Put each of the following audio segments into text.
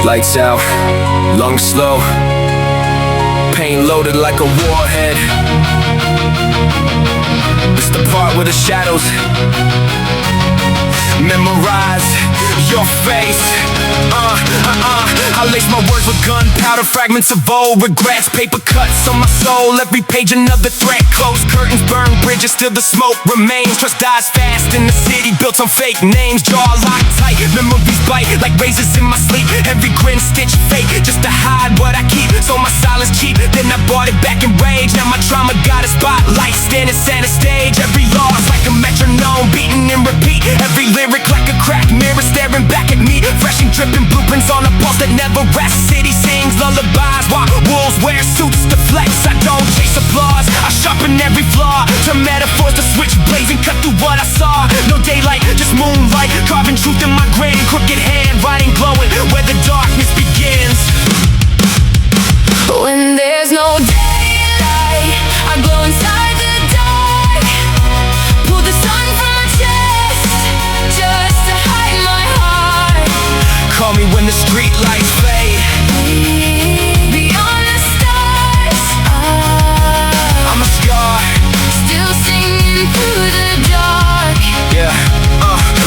Lights out, lungs slow, pain loaded like a warhead. It's the part where the shadows memorize your face. I lace my words with gunpowder, fragments of old regrets, paper cuts on my soul, every page another threat. Closed curtains burn bridges till the smoke remains. Trust dies fast in the city built on fake names. Jaw locked tight, memories bite like razors in my sleep. Every grin stitched fake just to hide what I keep. So my silence cheap, then I bought it back in rage. Now my trauma got a spotlight, standing center stage. Every loss like a metronome, beating and repeat. Every lyric like a cracked mirror staring back at me. Fresh and dripping blueprints on a pulse that never rests. City sings lullabies while wolves wear suits to flex. I don't chase applause, I sharpen every flaw. Turn metaphors to switch blades and cut through what I saw. No daylight, just moonlight, carving truth in my grain. Crooked hand, writing glowing where the darkness begins. When there's no daylight, I glow inside the dark. Pull the sun from my chest just to hide my heart. Call me when the street lights fade. Beyond the stars, I'm a scar, still singing through the dark. yeah,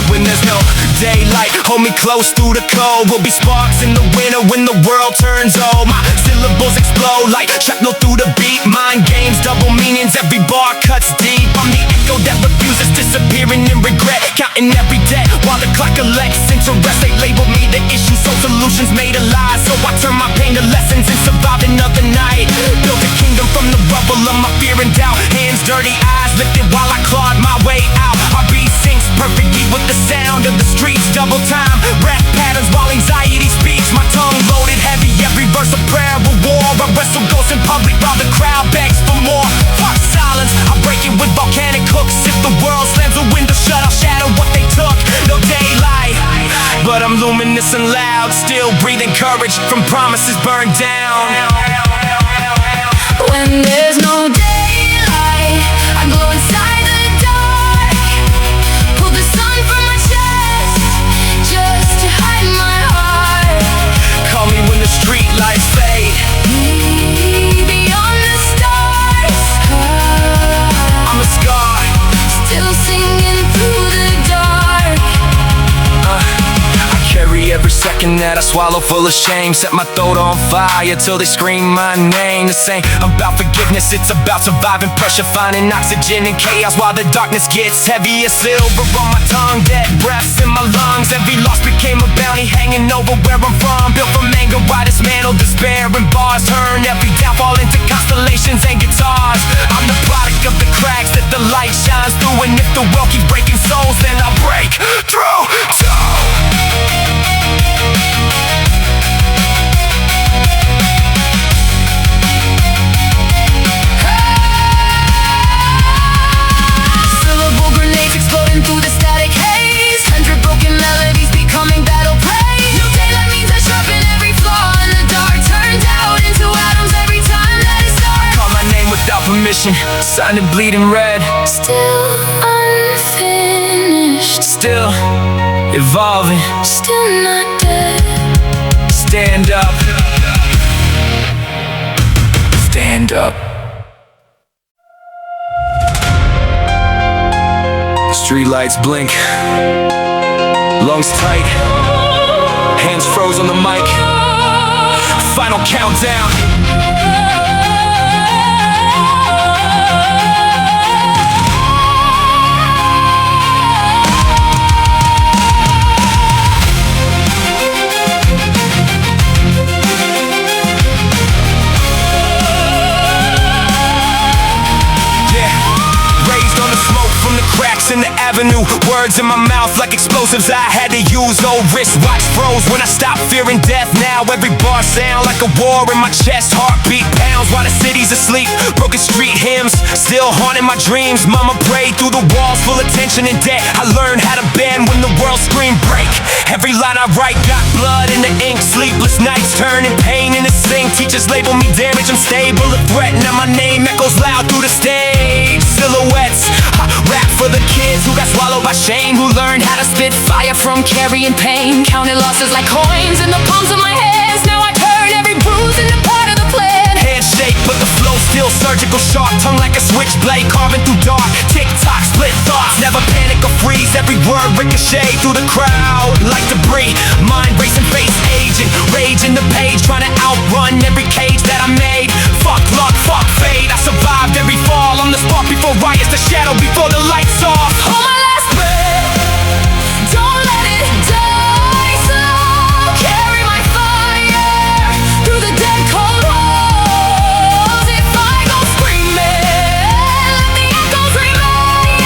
when there's no daylight, hold me close through the cold. We'll be sparks in the winter when the world turns old. My syllables explode like shrapnel through the beat. Mind games, double meanings, every bar cuts deep. I'm the echo that refuses, disappearing in regret. Counting every debt while the clock collects interest. They label me the issue, so solutions made of lies. So I turn my pain to lessons and survived another night. Built a kingdom from the rubble of my fear and doubt. Hands dirty, eyes lifted while I clawed my way out. Our beat syncs perfectly with the sound of the streets. Double time, rap patterns while anxiety speaks. My tongue loaded heavy, every verse a prayer of war. I wrestle ghosts in public while the crowd begs for more. Fuck silence, I break it with volcanic hooks. If the world slams a window shut, I'll shatter what they took. No daylight, but I'm luminous and loud, still breathing courage from promises burned down. When there's no daylight, I glow inside the dark. Pull the sun from my chest just to hide my heart. Call me when the street lights fade. Beyond the stars, I'm a scar, still singing through the dark. I carry every second that I swallow full of shame. Set my throat on fire till they scream my name. This ain't about forgiveness, it's about surviving pressure, finding oxygen in chaos while the darkness gets heavy as silver on my tongue. Dead breaths in my lungs, every loss became a bounty hanging over where I'm from. Built from anger, I dismantle despair and bars. Turn every downfall into constellations and guitars. I'm the product of the cracks that the light shines through. And if the world keeps breaking souls, then I'll break through too. Syllable grenades exploding through the static haze. 100 broken melodies becoming battle praise. No daylight means I sharpen every flaw, and the dark turns out into atoms every time that it starts. Call my name without permission, signed in bleeding red. Still unfinished, Still evolving, still not dead. stand up, stand up. Street lights blink, lungs tight, hands froze on the mic. Final countdown. In the avenue, words in my mouth like explosives I had to use. Old wristwatch froze when I stopped fearing death. Now every bar sound like a war in my chest. Heartbeat pounds while the city's asleep. Broken street hymns still haunting my dreams. Mama prayed through the walls full of tension and debt. I learned how to bend when the world screamed break. Every line I write got blood in the ink. Sleepless nights turning pain into sing. Teachers label me damaged, I'm stable, a threat. Now my name echoes loud through the stage. Silhouettes, I rap for the kids who got swallowed by shame, who learned how to spit Fire from carrying pain, counted losses like coins in the palms of my hands. Now I turn every bruise into part of the plan. Handshake, but the flow still surgical sharp. Tongue like a switchblade, carving through dark. Tick-tock, split thoughts, never panic or freeze. Every word ricochet through the crowd like debris. Mind racing, face aging, rage in the page, trying to outrun every cage that I made. Fuck luck, fuck fate, I survived every fall. On the spark before riots, the shadow before the lights off. Hold my last breath, don't let it die slow. Carry my fire through the dead cold walls. If I go screaming, let the echoes remain.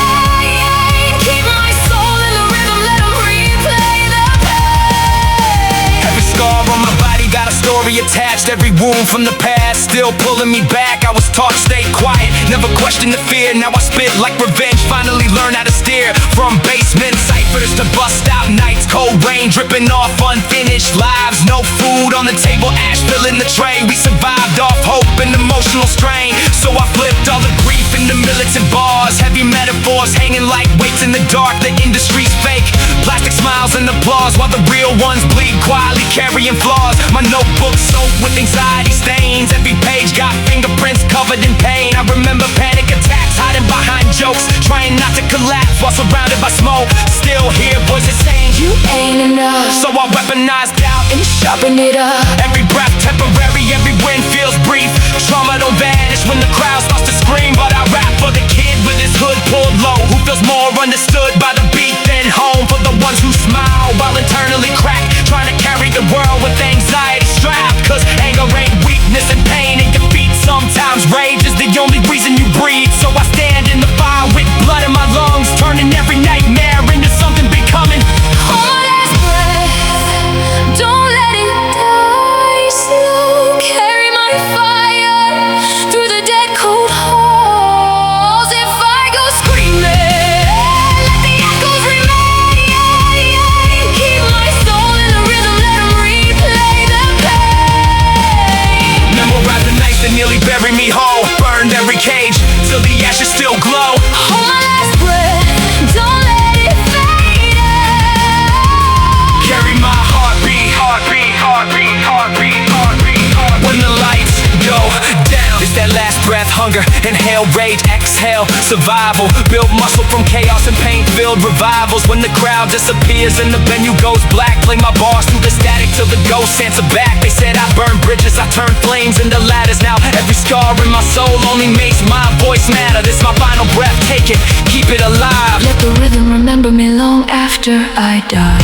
Keep my soul in the rhythm, let them replay the pain. Every scar on my body got a story attached. Every wound from the past still pulling me back. I was taught to stay quiet, never question the fear. Now I spit like revenge, finally learn how to steer. From basement ciphers to bust out nights, cold rain dripping off unfinished lives. No food on the table, ash filling the tray. We survived off hope and emotional strain. So I flipped all the grief into militant bars. Heavy metaphors hanging like weights in the dark. The industry's fake, plastic smiles and applause, while the real ones bleed quietly, carrying flaws. My notebook soaked with anxiety stains. Every page got fingerprints covered in pain. I remember panic attacks, hiding behind jokes, trying not to collapse while surrounded by smoke. Still hear voices saying You ain't enough, so I weaponized doubt and sharpen it up. every breath temporary, every win feels brief. Trauma don't vanish when the crowd starts to scream. But I rap for the kid with his hood pulled low, who feels more understood by the beat than home. For the ones who smile while internally cracked, trying to carry the world with anxiety strapped. Cause anger ain't weakness, and pain and defeat. Sometimes rage is the only reason you breathe. So I stand in the fire with blood in my lungs, turning every nightmare into something becoming. Hold my last breath, don't let it die slow. Carry my fire through the dead cold halls. If I go screaming, let the echoes remain. Keep my soul in the rhythm, let them replay the pain. Memorize the nights that nearly buried me whole. Burned every cage till the ashes still glow. Hold my last breath, don't let it fade out. Carry my heartbeat, heartbeat, heartbeat, heartbeat, heartbeat, heartbeat. When the lights go down, it's that last breath, hunger, inhale, rage, exhale, survival. Build muscle from chaos and pain-filled revivals. When the crowd disappears and the venue goes black, play my bars through the static till the ghosts answer back. They said I burned bridges, I turned flames into ladders. Now every scar in my soul only makes my voice matter. This my final breath, take it, keep it alive. Let the rhythm remember me long after I die.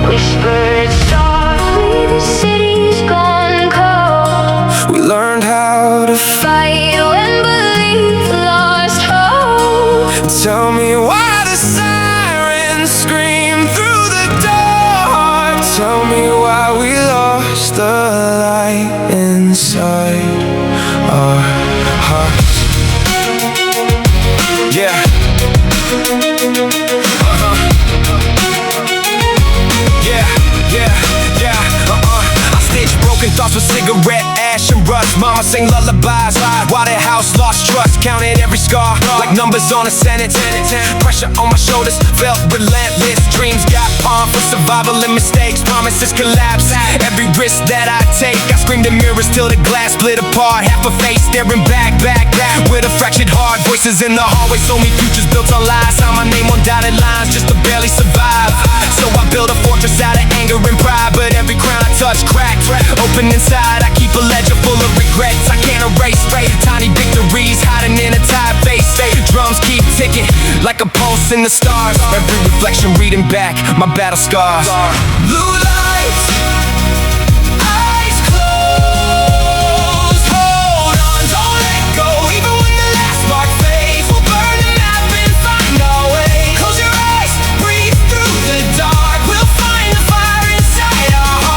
Whispered softly, the city's gone cold. We learned how to Fight when belief lost hope. tell me why the sirens scream through the dark. Tell me why we lost the light inside our hearts. Yeah. I stitch broken thoughts with cigarette ash and rust. Mama sing lullabies while their house lost trust. Counted every scar like numbers on a sentence. Pressure on my shoulders felt relentless. Dreams got pawned for survival and mistakes. Promises collapse. Every risk that I take, I screamed in mirrors till the glass split apart. Half a face staring back with a fractured heart. Voices in the hallway told me futures built on lies. Signed my name on dotted lines just to barely survive. So I built a fortress out of anger and pride. But every crown I touch cracked. Open inside, I keep a ledger full of regrets I can't erase. Tiny victories hiding in a tired face. Drums keep ticking like a pulse in the stars. Every reflection reading back my battle scars. Blue lights, eyes closed. Hold on, don't let go. Even when the last spark fades, we'll burn the map and find our way. Close your eyes, breathe through the dark. We'll find the fire inside our hearts.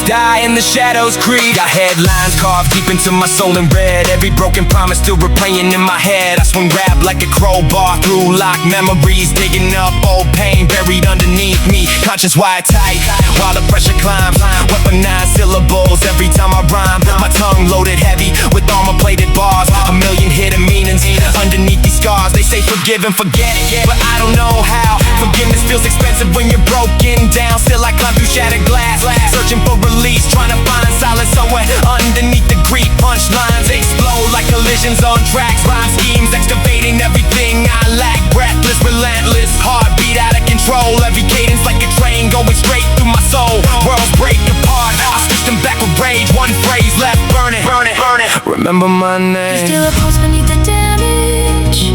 die and the shadows creep. Got headlines carved deep into my soul in red. Every broken promise still replaying in my head. I swing rap like a crowbar through locked memories, digging up old pain buried underneath me. Conscious wire tight while the pressure climbs. Weaponized syllables every time I rhyme. My tongue loaded heavy with armor-plated bars. A million hidden meanings underneath these scars. They say forgive and forget, but I don't know how. Forgiveness feels expensive when you're broken down. Still I climb through shattered glass, searching for release, trying to find silence somewhere underneath the grief. Punchlines explode like collisions on tracks. Rhyme schemes excavating everything I lack. Breathless, relentless, heartbeat out of control. Every cadence like a train going straight through my soul. Worlds break apart, I stitch them back with rage. One phrase left, burn it, burn it, burn it. Remember my name. Still a pulse beneath the damage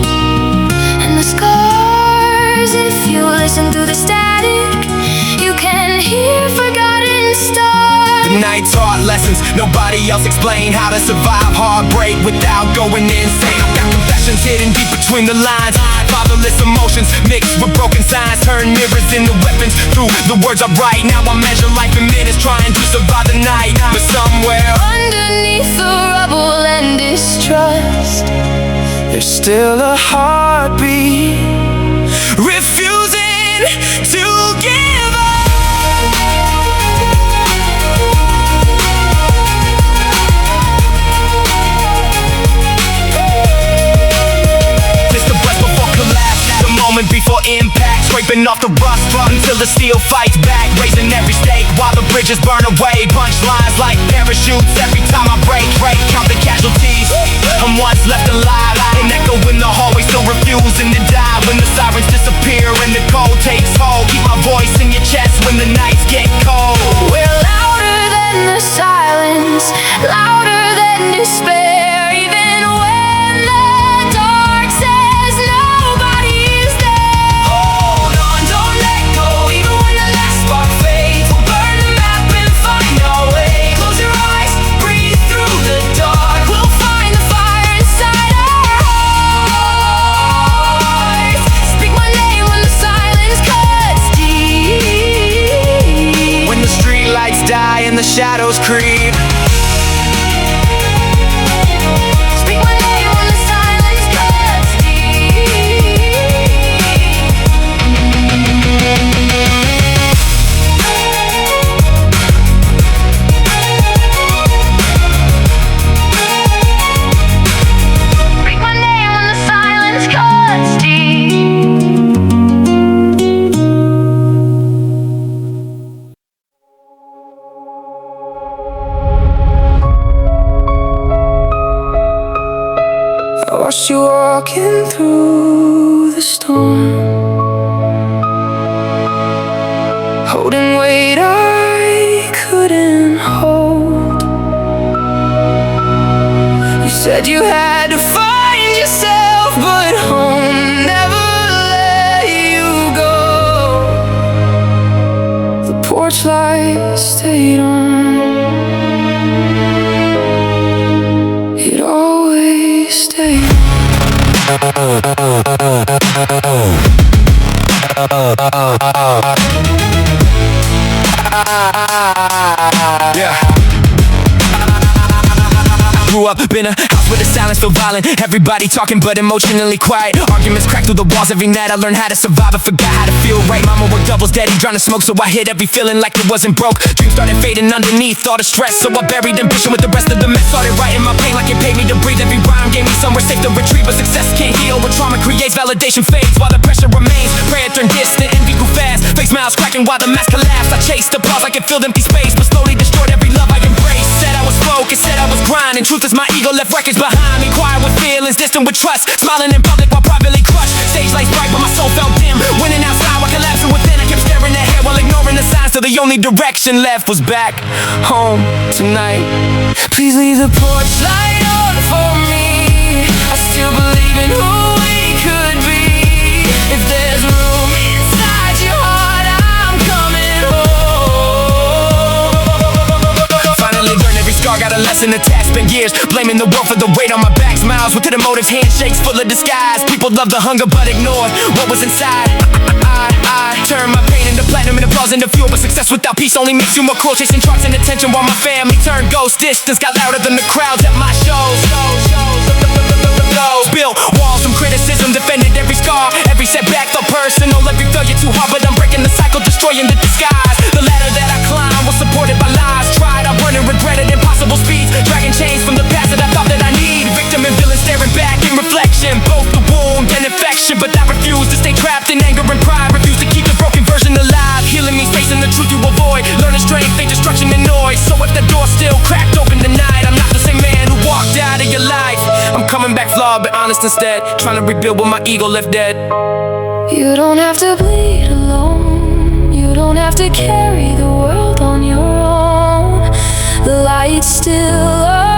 and the scars. If you listen through the static, you can hear forgotten stars. The night taught lessons nobody else explained. How to survive heartbreak without going insane. I've got confessions hidden deep between the lines. Fatherless emotions mixed with broken signs. Turn mirrors into weapons through the words I write. Now I measure life in minutes, trying to survive the night. But somewhere Underneath the rubble and distrust, there's still a heartbeat, refusing to give up. It's the breath before collapse, the moment before impact, scraping off the rust until the steel fights back, raising every stake while the bridges burn away. Punchlines like parachutes every time I break. Count the casualties, I'm once left alive. An echo in the hallway, still refusing to die. When the sirens disappear and the cold takes hold, keep my voice in your chest when the nights get cold. we're louder than the silence, louder than despair. Even when the dark says nobody's there, hold on, don't let go. Even when the last spark fades, we'll burn the map and find our way. Close your eyes, breathe through the dark. We'll find the fire inside our hearts. Speak my name when the silence cuts deep. When the streetlights die and the shadows creep. Speak my name when the silence cuts deep. Speak my name when the silence cuts deep. I watched you walking through the storm, holding weight I couldn't hold. You said you had to find yourself, but home never let you go. The porch light stayed on, it always stayed on. Yeah. Grew up in a house where the silence felt violent. Everybody talking but emotionally quiet. Arguments cracked through the walls every night. I learned how to survive, I forgot how to feel right. Mama worked doubles, daddy trying to smoke, so I hid every feeling like it wasn't broke. Dreams started fading underneath all the stress, so I buried ambition with the rest of the mess. Started writing my pain like it paid me to breathe. Every rhyme gave me somewhere safe to retreat, but success can't heal. When trauma creates, validation fades while the pressure remains. Prayer turned distant, envy grew fast. Fake smiles cracking while the mask collapsed. I chased applause like it filled empty space, but slowly destroyed every love I embraced. Said I was focused, said I was grinding. Truth is my ego left records behind me. Quiet with feelings, distant with trust. Smiling in public while privately crushed. Stage lights bright but my soul felt dim. Winning outside while collapsing within. I kept staring ahead while ignoring the signs, till the only direction left was back home tonight. Please leave the porch light on for me. I still believe in who we could be. If there's room inside your heart, I'm coming home. Finally learned every scar got a lesson attached, spent years blaming the world for the weight on my back. Smiles with hidden motives, handshakes full of disguise. People love the hunger but ignore what was inside. I turn my pain into platinum and applause into fuel, but success without peace only makes you more cruel. Chasing charts and attention while my family turned ghost. Distance got louder than the crowds at my shows. Built walls from criticism, defended every scar, every setback felt personal. Every failure too hard, but I'm breaking the cycle, destroying the disguise. The ladder that I climbed was supported by lies. Tried, I run and regretted impossible speeds, dragging chains from the past that I thought that I need. Victim and villain staring back in reflection, both the wound and infection. But I refuse to stay trapped in anger and pride, refuse to keep the broken version alive. Healing me, facing the truth you avoid, learning strength, ain't destruction and noise. So if the door still cracked open tonight, I'm not the same man who walked out of your life. I'm coming back flawed but honest instead, trying to rebuild what my ego left dead. You don't have to bleed alone. You don't have to carry the world on your own. The light's still on.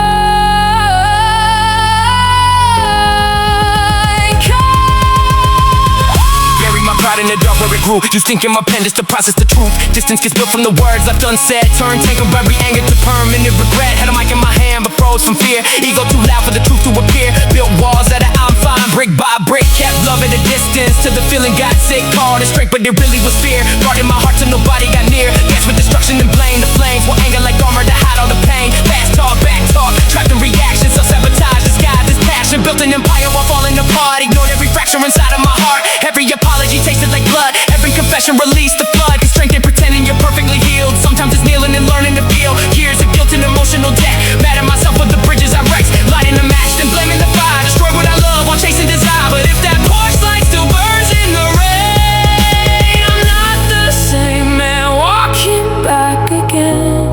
Bury my pride in the dark where it grew. Just thinking my pen just to process the truth. Distance gets built from the words I've done said. Turn temporary anger to permanent regret. Had a mic in my hand but froze from fear. Ego too loud for the truth to appear. Built walls that I'm fine, brick by brick. Kept love at a distance till the feeling got sick. Called it strength but it really was fear. Guarding my heart till nobody got near. Guess with destruction and blame. The flames will anger like armor to hide all the pain. Fast talk, back talk, trapped in reactions. Self-sabotage, disguised as passion. Built an empire while falling apart. Ignored every fracture inside of my heart. Every apology tasted like blood. Every confession released the flood. Cause strength ain't pretending you're perfectly healed. Sometimes it's kneeling and learning to feel. Years of guilt and emotional debt. Mad at myself for the bridges I wrecked. Lighting a match, then blaming the fire. Destroy what I love while chasing desire. But if that porch light still burns in the rain, I'm not the same man walking back again.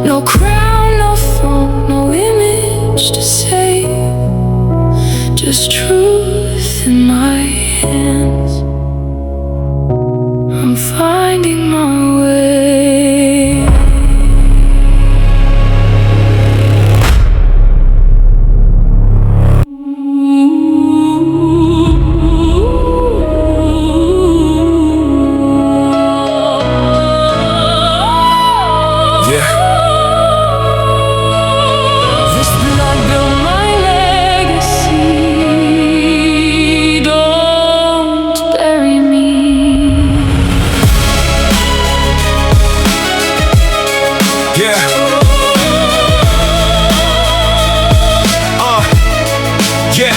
No crown, no throne, no image to save. Just truth in my hands. I'm finding my way. yeah. This blood built my legacy. Don't bury me. Yeah. Yeah.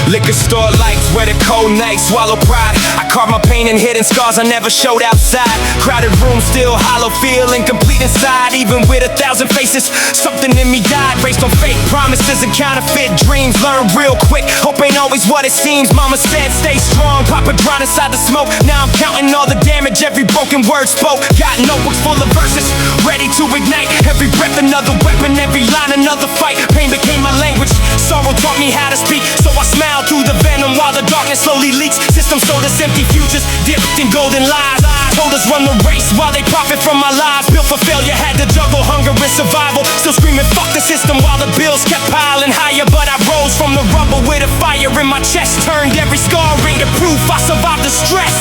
Liquor store lights, wear the cold nights, swallow pride. I carved my pain and hidden scars I never showed outside. Crowded room, still hollow, feel incomplete inside. Even with 1,000 faces, something in me died. Based on fake promises and counterfeit dreams. Learn real quick, hope ain't always what it seems. Mama said stay strong, Papa drowned inside the smoke. Now I'm counting all the damage every broken word spoke. Got notebooks full of verses, ready to ignite. Every breath another weapon, every line another fight. Pain became my language, sorrow taught me how to speak. So I smile through the venom while the darkness slowly leaks. Systems sold us empty futures, dipped in golden lies. Told us run the race while they profit from our lives. Built for failure, had to juggle hunger and survival. Still screaming fuck the system while the bills kept piling higher. But I rose from the rubble with a fire in my chest. Turned every scar into proof I survived the stress.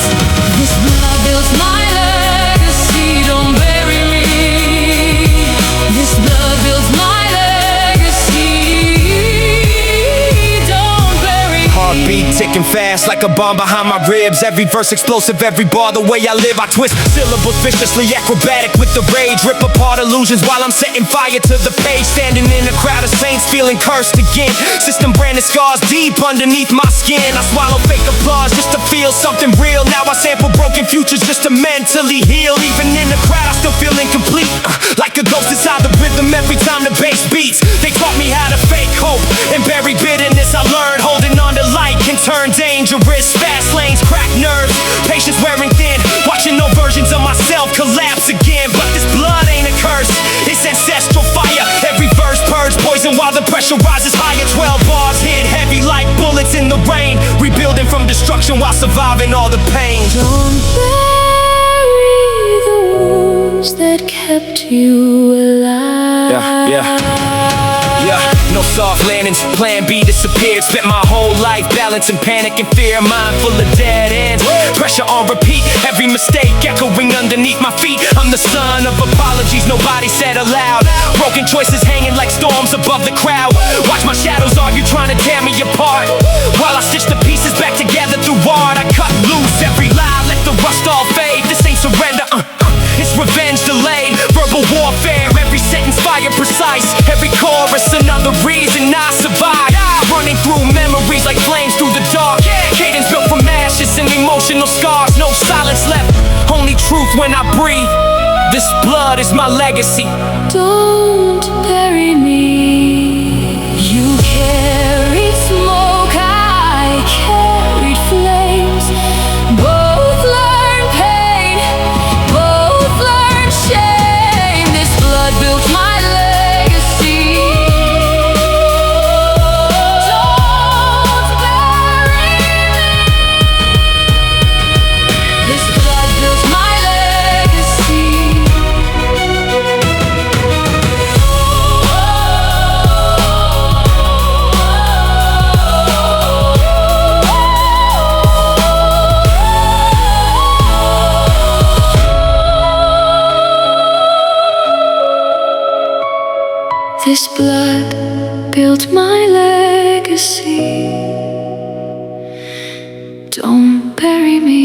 This blood builds my legacy. Don't bury me. This blood builds my legacy. Don't bury me. Heartbeat ticking fast like a bomb behind my ribs. Every verse explosive, every bar the way I live. I twist syllables viciously acrobatic with the rage. Rip apart illusions while I'm setting fire to the page. Standing in a crowd of saints feeling cursed again. System branded scars deep underneath my skin. I swallow fake applause just to feel something real. Now I sample broken futures just to mentally heal. Even in the crowd I still feel incomplete, like a ghost inside the rhythm every time the bass beats. They taught me how to fake hope and bury bitterness. I learned holding on to light can turn dangerous. Fast lanes, cracked nerves, patience wearing thin. Watching no versions of myself collapse again. But this blood ain't a curse, it's ancestral fire. Every verse purge poison while the pressure rises higher. 12 bars hit heavy like bullets in the rain. Rebuilding from destruction while surviving all the pain. Don't bury the wounds that kept you alive. Yeah. No soft landings, plan B disappeared. Spent my whole life balancing panic and fear. Mind full of dead ends, pressure on repeat. Every mistake echoing underneath my feet. I'm the son of apologies nobody said aloud. Broken choices hanging like storms above the crowd. Watch my shadows argue trying to tear me apart, while I stitch the pieces back together through art. I cut loose every lie, let the rust all fade. This ain't surrender, it's revenge delayed. Verbal warfare, every sentence fire precise. Every chorus another reason I survive. Running through memories like flames through the dark. Cadence built from ashes and emotional scars. No silence left, only truth when I breathe. This blood is my legacy. Don't bury me. You carried smoke, I carried flames. Both learned pain, both learned shame. This blood built my legacy. Don't bury me. This blood built my legacy. This blood built my legacy. Don't bury me.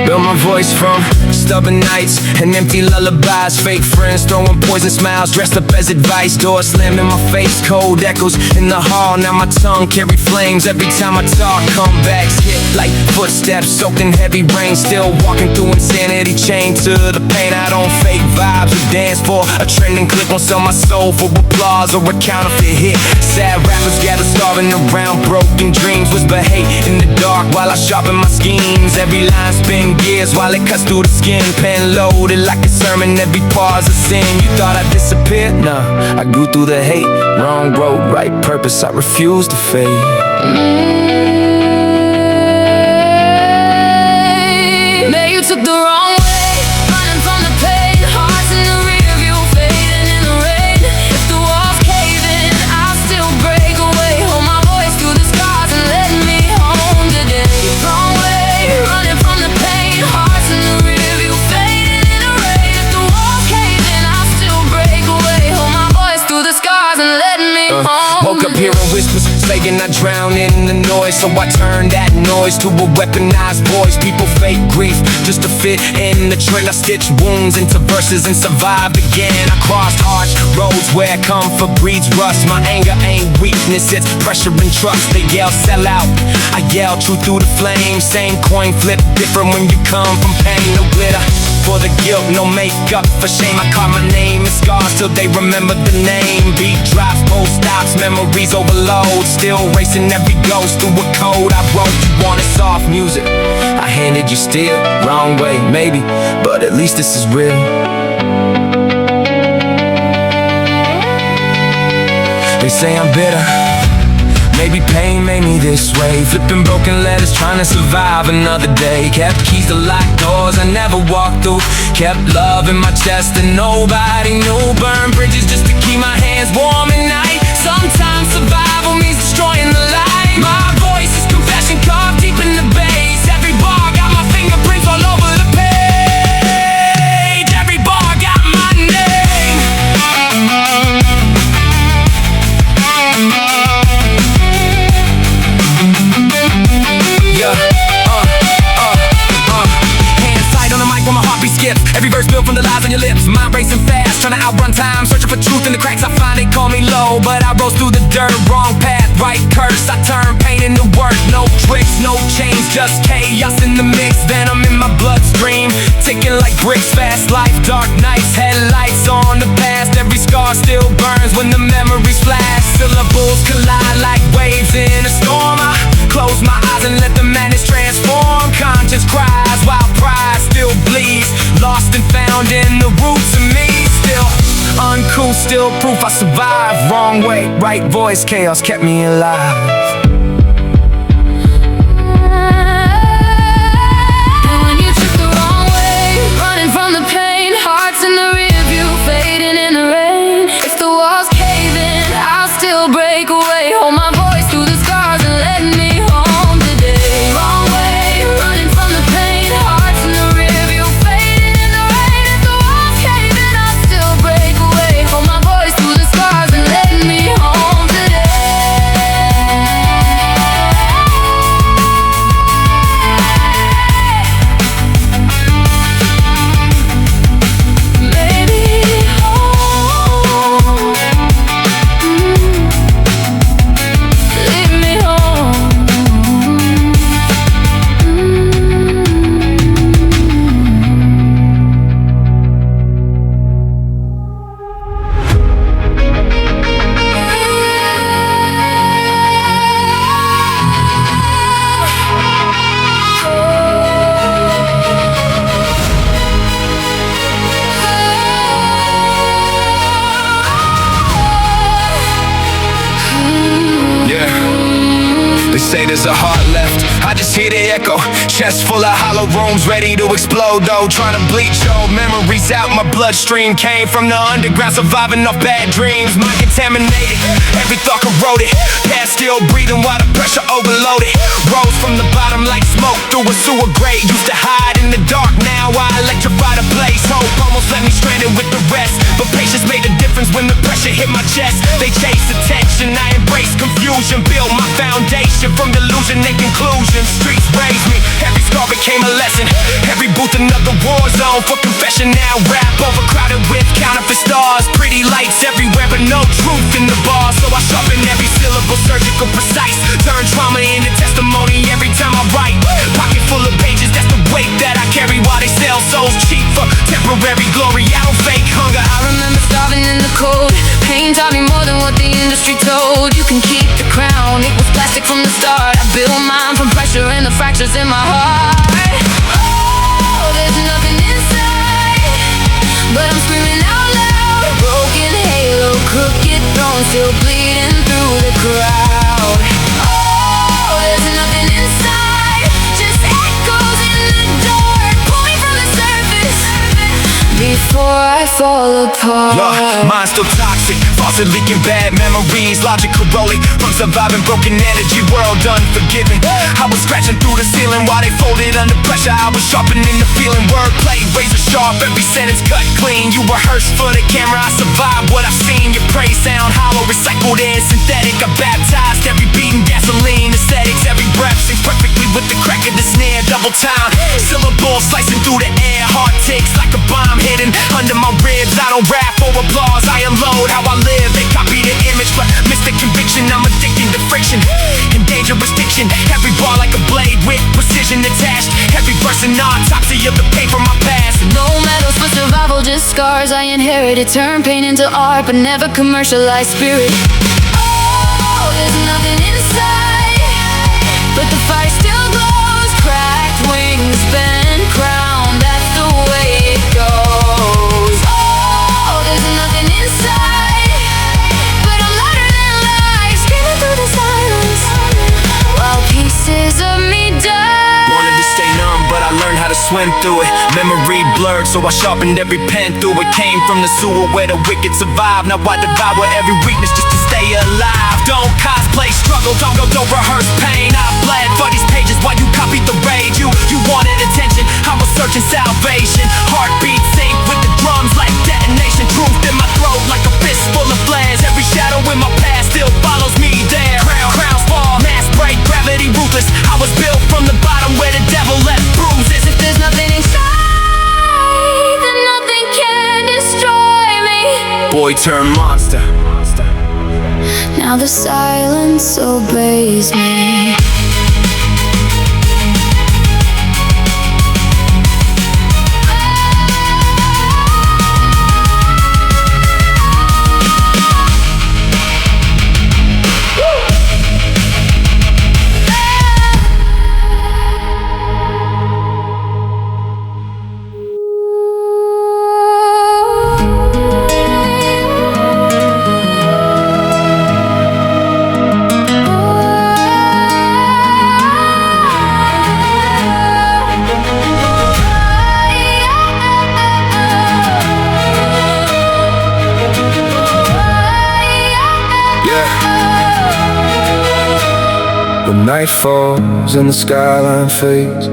Built my voice from stubborn nights and empty lullabies. Fake friends throwing poison smiles dressed up as advice. Doors slammed in my face, cold echoes in the hall. Now my tongue carry flames every time I talk. Comebacks hit like footsteps soaked in heavy rain. Still walking through insanity, chained to the pain. I don't fake vibes or dance for a trending clip. Won't sell my soul for applause or a counterfeit hit. Sad rappers gather starving around broken dreams. Whisper hate in the dark while I sharpen my schemes. Every line spin gears while it cuts through the skin. Pen loaded like a sermon, every pause a sin. You thought I disappeared? Nah, I grew through the hate. Wrong road, right purpose, I refuse to fade. Maybe you took the wrong way, running from the pain. Hearts in the rear view, fading in the rain. If the walls cave in, I'll still break away. Hold my voice through the scars and let me home today. Wrong way, running from the pain. Hearts in the rear view, fading in the rain. If the walls cave in, I'll still break away. Hold my voice through the scars and let me home. Woke up hearing whispers, saying I drown in the noise. So I turned that noise to a weaponized voice. People fake grief just to fit in the trend. I stitched wounds into verses and survived again. I crossed harsh roads where comfort breeds rust. My anger ain't weakness, it's pressure and trust. They yell sell out, I yell truth through the flames. Same coin flip, different when you come from pain. No glitter for the guilt, no makeup for shame. I carve my name in scars till they remember the name. Beat drops, post stops, memories overload. Still racing every ghost through a code I wrote. You wanted soft music, I handed you steel. Wrong way, maybe, but at least this is real. They say I'm bitter, maybe pain made me this way. Flipping broken letters, trying to survive another day. Kept keys to locked doors I never walked through. Kept love in my chest that nobody knew. Burned bridges just to keep my hands warm at night. Sometimes survival means destroying the light. My voice is confession carved deep in the bass. Every bar got my fingerprints all over the page. Every bar got my name. Hands tight on the mic when my heartbeat skips. Every verse built from the lies on your lips. Mind racing fast, trying to outrun time. Searching for truth in the cracks I find. They call me low, but I rose through the dirt. Wrong path, right curse. I turn pain into work. No tricks, no chains, just chaos in the mix. Venom in my bloodstream, ticking like bricks. Fast life, dark nights, headlights on the past. Every scar still burns when the memories flash. Syllables collide like waves in a storm. I close my eyes and let the madness transform. Conscience cries while pride still bleeds. Lost and found in the root survive. Wrong way, right voice, chaos kept me alive. When you took the wrong way, running from the pain, hearts in the rear view, fading in the rain. If the walls cave in, I'll still break away. Hold my voice through the scars and let me home today. Wrong way, running from the pain, hearts in the rear view, fading in the rain. If the walls cave in, I'll still break away. Hold my voice through the scars and let me home today. They say there's a heart left, I just hear the echo. Chest full of hollow rooms ready to explode though. Trying to bleach old memories out my bloodstream. Came from the underground, surviving off bad dreams. Mind contaminated, every thought corroded. Past still breathing while the pressure overloaded. Rose from the bottom like smoke through a sewer grate. Used to hide in the dark, now I electrify the place. Hope almost left me stranded with the rest, but patience made a difference when the pressure hit my chest. They chase attention, I embrace confusion. Build my foundation from delusion and conclusion. Streets raised me, every scar became a lesson. Every booth another war zone for confession. Now rap overcrowded with counterfeit stars. Pretty lights everywhere but no truth in the bars. So I sharpen every syllable, surgical precise. Turn trauma into testimony every time I write. Pocket full of pages, that's the weight that I carry. While they sell souls cheap for temporary glory, I don't fake hunger. I remember starving in the cold. Pain taught me more than what the industry told. You can keep the crown, it was plastic from the start. I built mine from pressure and the fractures in my heart. Oh, there's nothing inside, but I'm screaming out loud. Broken halo, crooked throne, still bleeding through the crowd. Oh, there's nothing inside, just echoes in the dark. Pull me from the surface before I fall apart. Mine's still toxic, faucet leaking bad memories. Logic corroding from surviving broken energy world unforgiving. I was scratching through the ceiling while they folded under pressure. I was sharpening the feeling. Wordplay, razor sharp, every sentence cut clean. You rehearsed for the camera, I survived what I've seen. Your praise sound hollow, recycled and synthetic. I baptized every beat in gasoline aesthetics. Every breath sings perfectly with the crack of the snare. Double time, syllables slicing through the air. Heart ticks like a bomb hidden under my ribs. I don't rap for applause, I unload how I live. They copy the image but miss the conviction. I'm addicted to friction and dangerous diction. Every bar like a blade with precision attached. Every verse an autopsy of the pain from my past. No medals for survival, just scars I inherited. Turn pain into art, but never commercialized spirit. Oh, there's nothing inside, but the fire still glows. Cracked wings, bent crown, that's the way it goes. Oh, there's nothing inside, but I'm louder than life, screaming through the silence while pieces of me die. Wanted to stay numb, but I learned how to swim through it. Memory blurred, so I sharpened every pen through it. Came from the sewer where the wicked survive. Now I devour every weakness just to stay alive. Don't cosplay struggle, don't rehearse pain. I bled for these pages while you copied the rage. You wanted attention, I was searching salvation. Heartbeat sync with the drums like detonation. Truth in my throat like a fist full of flares. Every shadow in my past still follows me there. Crowns fall, mass break, gravity ruthless. I was built from the bottom where the devil left bruises. If there's nothing inside, then nothing can destroy me. Boy turned monster. Now the silence obeys me. When night falls and the skyline fades,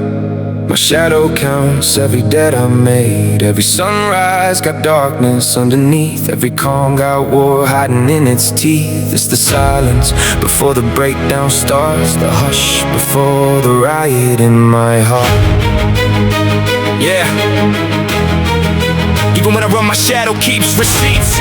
my shadow counts every debt I made. Every sunrise got darkness underneath. Every calm got war hiding in its teeth. It's the silence before the breakdown starts, the hush before the riot in my heart. Yeah. Even when I run, my shadow keeps receipts.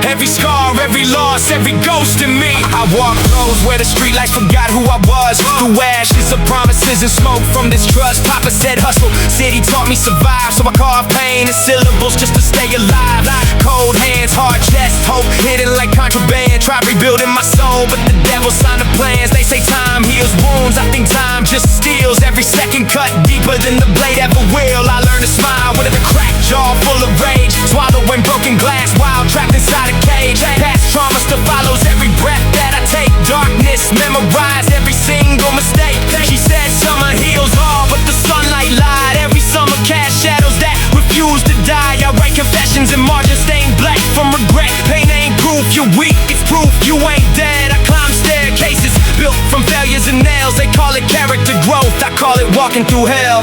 Every scar, every loss, every ghost in me. I walk roads where the streetlights forgot who I was. Through ashes of promises and smoke from distrust. Papa said hustle, city taught me survive. So I carve pain in syllables just to stay alive. Cold hands, hard chest, hope hidden like contraband. Try rebuilding my soul, but the devil signed the plans. They say time heals wounds, I think time just steals. Every second cut deeper than the blade ever will. I learn to smile with a cracked jaw full of rage. Swallowing broken glass while trapped inside a cage. Past trauma still follows every breath that I take. Darkness memorize every single mistake. She said summer heals all, but the sunlight lied. Every summer cast shadows that refuse to die. I write confessions and margins stained black from regret. Pain ain't proof you're weak, it's proof you ain't dead. I climb staircases built from failures and nails. They call it character growth, I call it walking through hell.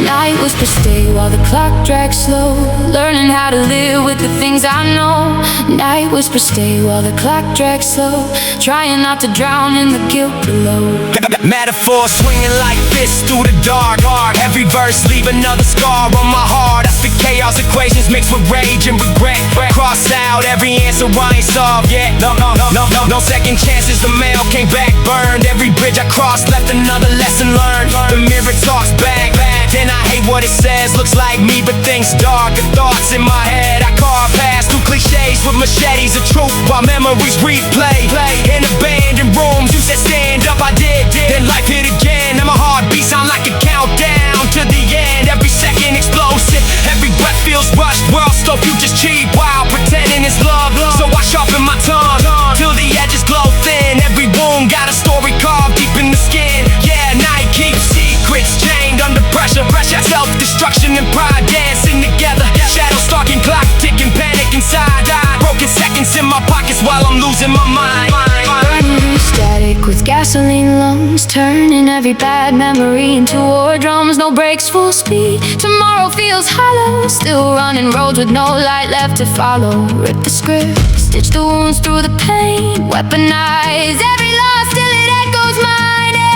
Night whispers stay while the clock drags slow, learning how to live with the things I know. Night whispers stay while the clock drags slow, trying not to drown in the guilt below. Metaphor swinging like fists through the dark. Every verse leave another scar on my heart. I spit chaos equations mixed with rage and regret. Cross out every answer I ain't solved yet. No second chances, the mail came back burned. Every bridge I crossed left another lesson learned. The mirror talks back, then I hate what it says. Looks like me but thinks darker thoughts in my head. I carve past through cliches with machetes of truth while memories replay. In abandoned rooms, you said stand up, I did. Then life hit again, and my heartbeat sound like a countdown to the end. Every second explosive, every breath feels rushed. World stove, you just cheap while pretending it's love. So I sharpen my tongue till the edges glow thin. Every wound got a story carved deep in the skin. Yeah, night keeps secrets chained under pressure. Self-destruction and pride dancing together. Shadows stalking, clock ticking, panic inside. Broken seconds in my pockets while I'm losing my mind. Burning static with gasoline lungs, turning every bad memory into war drums. No brakes, full speed, tomorrow feels hollow. Still running roads with no light left to follow. Rip the script, stitch the wounds through the pain. Weaponize every loss till it echoes my name.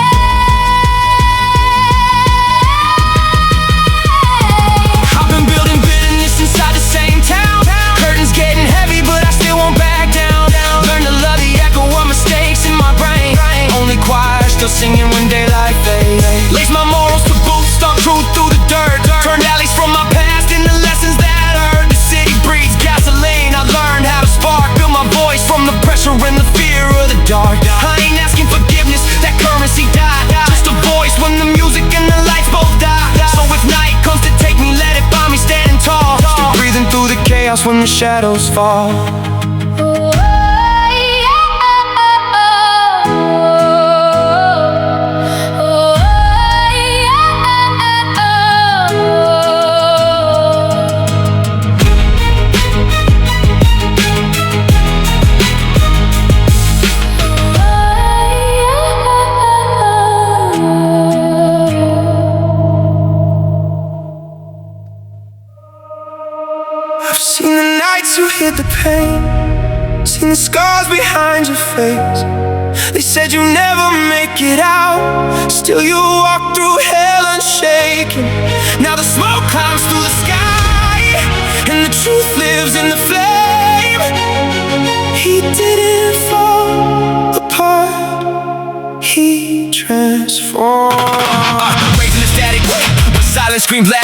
I've been building bitterness inside the same town. Curtains getting heavy but I still won't back down. Learn to love the echo of mistakes in my brain. Only choir still singing when daylight fades. Lace my morals to boot, stomp truth through the dirt. Turned alleys from my past into lessons that hurt. The city breathes gasoline, I learned how to spark. Build my voice from the pressure and the fear of the dark. I ain't asking forgiveness, that currency died. Just a voice when the music and the lights both die. So if night comes to take me, let it find me standing tall. Still breathing through the chaos when the shadows fall. I've seen the nights you hid the pain, seen the scars behind your face. They said you never make it out, still you walk through hell unshaken. Now the smoke climbs through the sky, and the truth lives in the flame. He didn't fall apart, he transformed. Raising the static, when silence screams loud.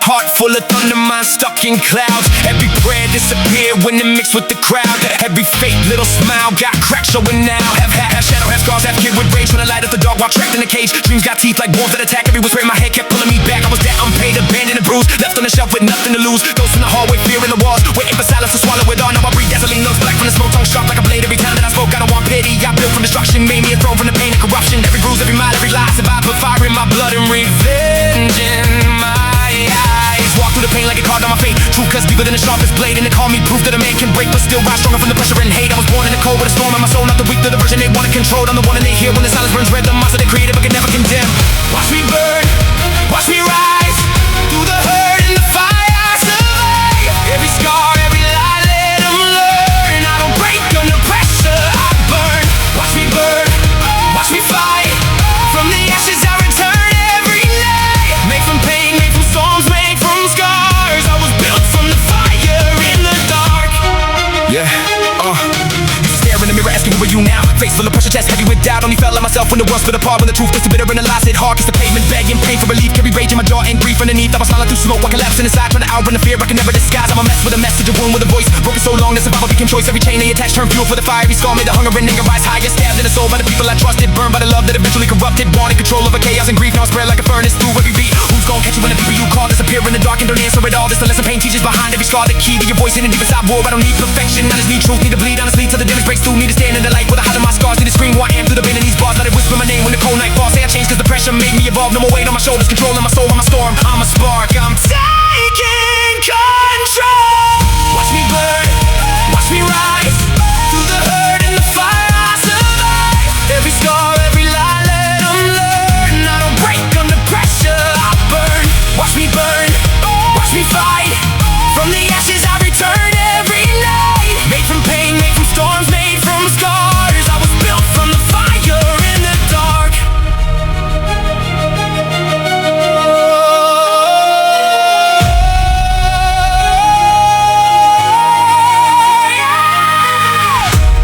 Heart full of thunder, mind stuck in clouds. Every prayer disappeared when it mixed with the crowd. Every fake little smile got cracked showing now. Have shadow, have scars, have kid with rage. Trying to light up the dark while trapped in a cage. Dreams got teeth like wolves that attack. Every whisper in my head kept pulling me back. I was that unpaid, abandoned and bruised, left on the shelf with nothing to lose. Ghosts in the hallway, fear in the walls, waiting for silence to swallow it all. Now I breathe gasoline, looks black from the smoke, tongue sharp like a blade. Every time that I spoke, I don't want pity. I built from destruction, made me a throne from the pain and corruption. Every bruise, every mile, every lie, survived, put fire in my blood and revenge in my eyes. Walk through the pain like it carved on my fate. True, cause sweeter than the sharpest blade. And they call me proof that a man can break, but still rise stronger from the pressure and hate. I was born in the cold with a storm in my soul, not the weak, the version they wanna control. I'm the one and they hear when the silence burns red. The monster they created but can never condemn. Watch me burn, watch me rise. Through the hurt and the fire I survive. Every scar, every lie, let them learn. I don't break under pressure, I burn. Watch me burn, watch me fight. From the ashes I return every night. Made from pain, made from storms, made from scars. I was built from the fire in the dark. Yeah, stare in the mirror asking who are you now? Face full of pressure, chest heavy with doubt. Only felt like myself when the world split apart. When the truth gets bitter and the lies hit hard. Kiss the pavement, begging pain for relief. Carry rage in my jaw and grief underneath. I was smiling through smoke while collapsing inside. Trying to outrun the fear I can never disguise. I'm a mess with a message, a wound with a voice. Broken so long that survival became choice. Every chain they attach turned fuel for the fire. Every scar made the hunger and anger rise higher. Stabbed in the soul by the people I trusted. Burned by the love that eventually corrupted. Wanted control over chaos and grief. Now I spread like a furnace through every beat. Who's gonna catch you when the people you call disappear in the dark and don't answer at all? This the lesson pain teaches behind every scar. The key to your voice in the deep inside war. I don't need perfection. I just need truth. Need to bleed honestly till the damage breaks through. Need to stand in the light with a height of my scars. Need to scream who I am through the pain of these bars. Let it whisper my name when the cold night falls. Say I changed cause the pressure made me evolve. No more weight on my shoulders, controlling my soul. I'm a storm, I'm a spark. I'm taking control. Watch me burn, watch me rise. Through the hurt and the fire I survive. Every scar, every lie, let them learn. I don't break under pressure, I burn. Watch me burn, watch me fight. From the ashes I return every night. Made from pain, made from storms, made from scars. I was built from the fire in the dark.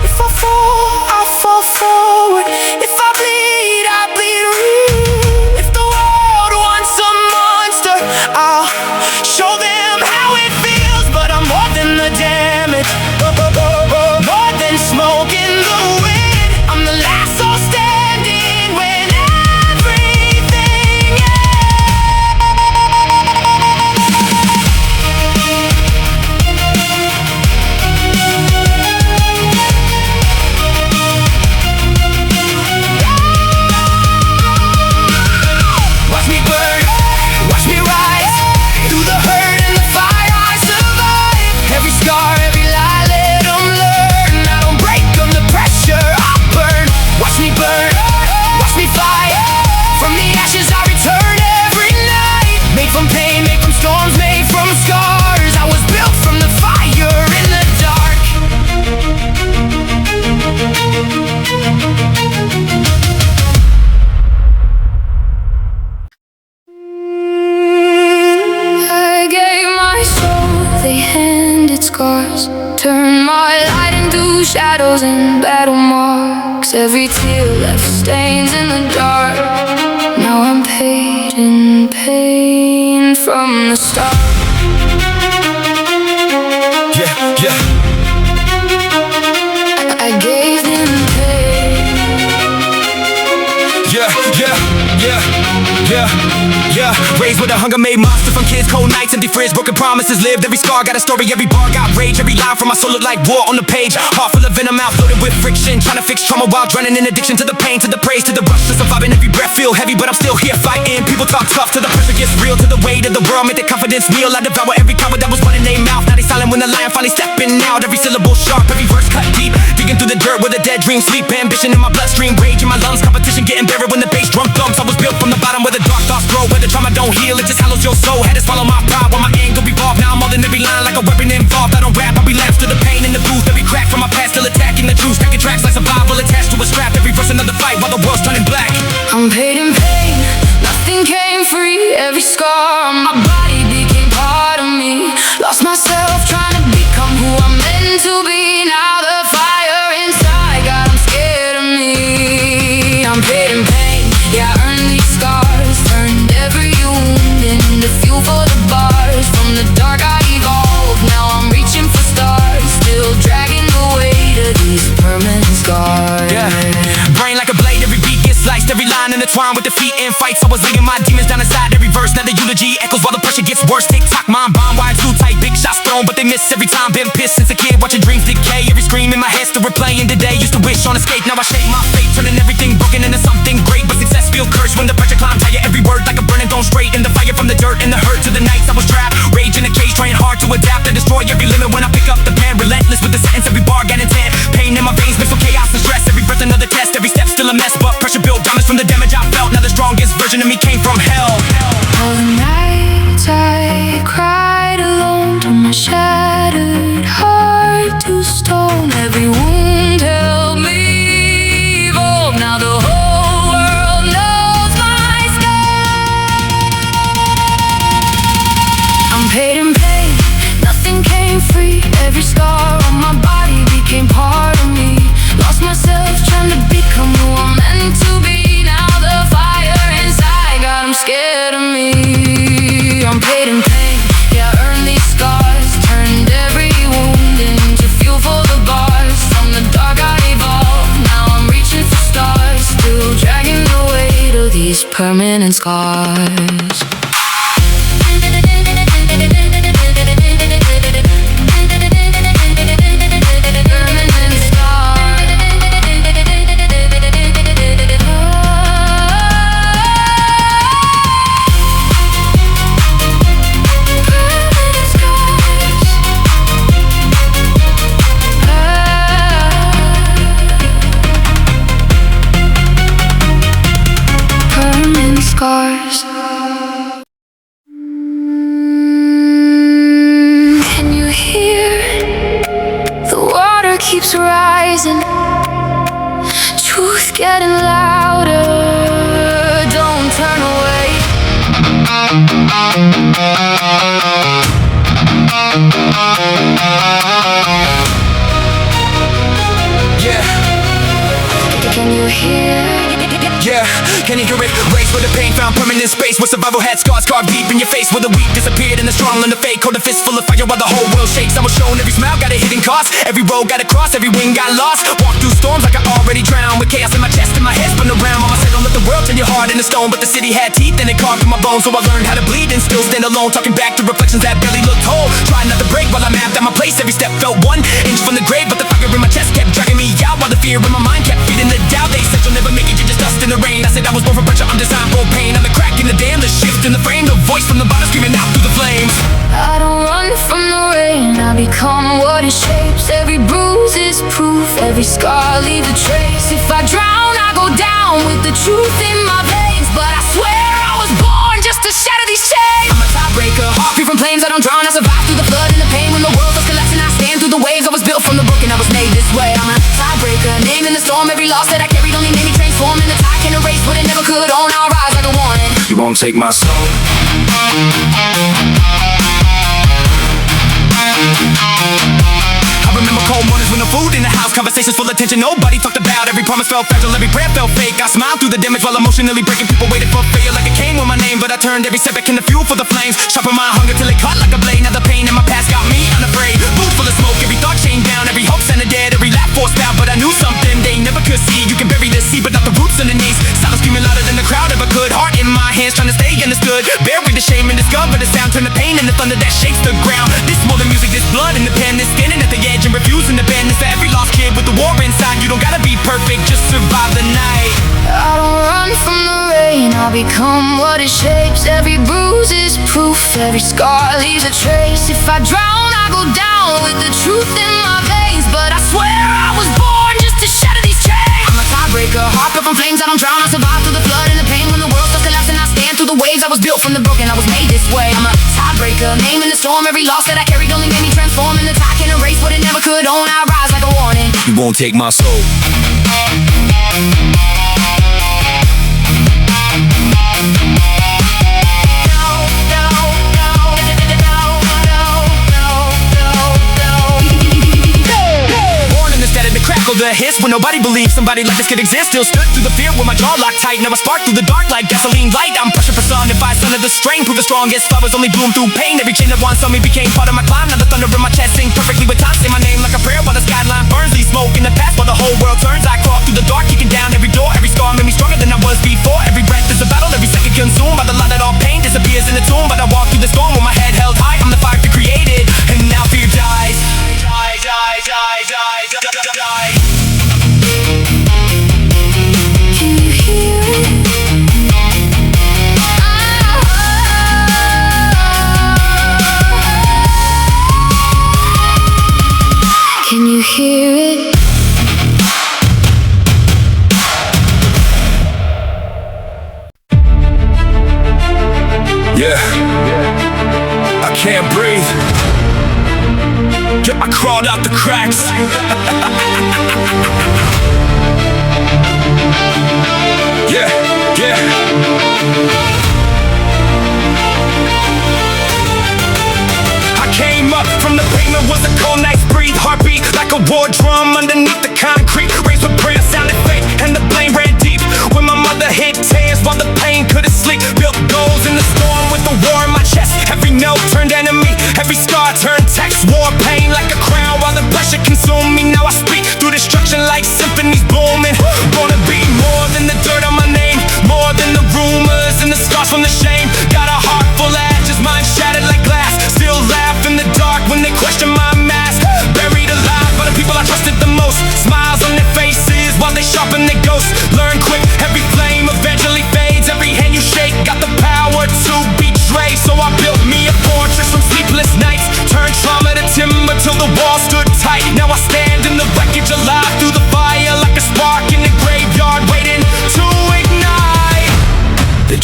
If I fall, I fall forward. If I bleed, I bleed real. If the world wants a monster, I'll show them how it feels. But I'm more than the damage, more than smoke in the wind. I'm the last soul standing when everything Watch me burn, watch me rise. Through the hurt and the fire I survive. Every scar, every lie, let them learn. I don't break under pressure, I burn. Watch me burn, watch me fight. From the ashes I return every night. Made from pain, made from storms, made from scars. I was built from the fire in the dark. I gave my soul, they handed scars. Turned my light into shadows and battle marks. Every tear left stains in the dark. Now I'm paid in pain from the start. Yeah. I gave them pain. Yeah. Raised with a hunger made monster from kids, cold nights, empty fridge, broken promises lived. Every scar got a story, every bar got rage. Every line from my soul looked like war on the page. Heart full of venom, mouth loaded with friction. Trying to fix trauma while drowning in addiction. To the pain, to the praise, to the rush, to surviving. Every breath feel heavy, but I'm still here fighting. People talk tough till the pressure gets real. To the weight of the world, make their confidence meal. I devour every coward that was running their mouth. Now they silent when the lion finally stepping out. Every syllable sharp, every verse cut deep. Digging through the dirt where the dead dreams sleep. Ambition in my bloodstream, rage in my lungs. Competition getting buried when the bass drum thumps. I was built from the bottom where the dark thoughts grow. Where the trauma don't heal, it just hollows your soul. Had to swallow my pride when my anger evolved. Now I'm all in every line like a weapon involved. I don't rap, I relapse to the pain in the booth. Every crack from my past still attacking the truth. Stacking tracks like survival attached to a strap. Every verse another fight while the world's turning black. I'm paid in pain, nothing came free. Every scar on my body became part of me. Lost myself trying to become who I'm meant to be. Now the fire inside got 'em scared of me. I'm paid in pain, yeah, I earned these scars. Turned every wound into fuel for the bars. From the dark I evolved, now I'm reaching for stars. Still dragging the weight of these permanent scars. Yeah, brain like a blade, every beat gets sliced. Every line intertwined with defeat in fights. I was leading my demons down inside every verse. Now the eulogy echoes while the pressure gets worse. Tick-tock, mind bomb, wide too tight. Big shots thrown, but they miss every time. Been pissed since a kid, watching dreams decay. Every scream in my head still replaying today. Used to wish on escape, now I shape my fate. Turning everything broken into something great. But success feel cursed when the pressure climbs higher. Every word like a burning thorn straight. In the fire from the dirt and the hurt to the nights I was trapped. Rage in a cage, trying hard to adapt and destroy permanent scars. Scars. Can you hear? The water keeps rising, truth getting louder. Don't turn away. Yeah. Can you hear? Yeah, can you hear it? Raised with the pain, found permanent space. Where survival had scars carved deep in your face. Where the weak disappeared and the strong learned to fake. Hold a fist full of fire while the whole world shakes. I was shown every smile got a hidden cost. Every road got a cross, every wing got lost. Walk through storms like I already drowned. With chaos in my chest and my head spun around. Mama said don't let the world turn your heart into stone. But the city had teeth and it carved through my bones. So I learned how to bleed and still stand alone. Talking back to reflections that barely looked whole. Trying not to break while I mapped out my place. Every step felt 1 inch from the grave. But the fire in my chest kept dragging me out. While the fear in my mind kept feeding the doubt. They said you'll never make it, you're just dust in the rain. I said I was born for pressure, I'm designed for pain. I'm the crack in the dam, the shift in the frame. The voice from the bottom screaming out through the flames. I don't run from the rain, I become what it shapes. Every bruise is proof, every scar leaves a trace. If I drown, I go down with the truth in my veins. But I swear I was born just to shatter these chains. I'm a tiebreaker, Heart free from flames, I don't drown, I survive through the flood and the pain. When the world was collapsing, I stand through the waves. I was built from the broken, I was made this way. I'm a tiebreaker, name in the storm. Every loss that I carried only made me transform. And the tide can erase what it never could. On, I'll rise like a warning. you won't take my soul. I remember cold mornings with no food in the house. Conversations full of tension, nobody talked about. Every promise felt fragile, every prayer felt fake. I smiled through the damage while emotionally breaking. People waited for failure like it came with my name. But I turned every setback into fuel for the flames. Sharpen my hunger till it caught like a blade. Now the pain in my past got me unafraid. Boots full of smoke, every thought chained down. Every hope sounded dead, every laugh forced out. But I knew something they never could see. You can bury the seed, but not the roots underneath. Silence screaming louder than the crowd ever could. Heart in my hands trying to stay understood. Bury the shame and discover the sound. Turn the pain into thunder that shakes the ground. This more than music, this blood in the pen. This standing at the edge and refusing to bend. It's for every lost kid with the war inside. You don't gotta be perfect, just survive the night. I don't run from the rain, I become what it shapes. Every bruise is proof, every scar leaves a trace. If I drown, I go down with the truth in my veins. But I swear I was born just to shatter these chains. I'm a tiebreaker, heart built from flames. I don't drown, I survive through the flood and the pain. When the world starts collapsing, I stand through the waves. I was built from the broken, I was made this way. I'm a tiebreaker, name in the storm. Every loss that I carried only made me transform. And the tide can erase what it never could. On, I rise like a warning. You won't take my soul. The hiss when nobody believed somebody like this could exist. Still stood through the fear with my jaw locked tight. Never sparked through the dark like gasoline light. I'm pressure personified, son of the strain. Prove the strongest flowers only bloom through pain. Every chain that once on me became part of my climb. Now the thunder in my chest sing perfectly with time. Say my name like a prayer while the skyline burns. Leave smoke in the past while the whole world turns. I crawl through the dark, kicking down every door. Every scar made me stronger than I was before. Every breath is a battle, every second consumed by the light that all pain disappears in the tomb. But I walk through the storm with my head held high. I'm the fire that created, and now fear dies. Can you hear it? Can you hear it? Yeah, I can't breathe. Yeah, I crawled out the cracks. Yeah, yeah. I came up from the pavement, was a cold night's breathe. Heartbeat like a war drum underneath the concrete. Raised with prayer, sounded fake, and the blame ran deep. When my mother hit tears while the pain couldn't sleep. Built goals in the storm with the war in my chest. Every note turned enemy, every scar turned text. War pain like a crown while the pressure consumed me. Now I speak through destruction like symphonies booming. Wanna be more than the dirt on my name, more than the room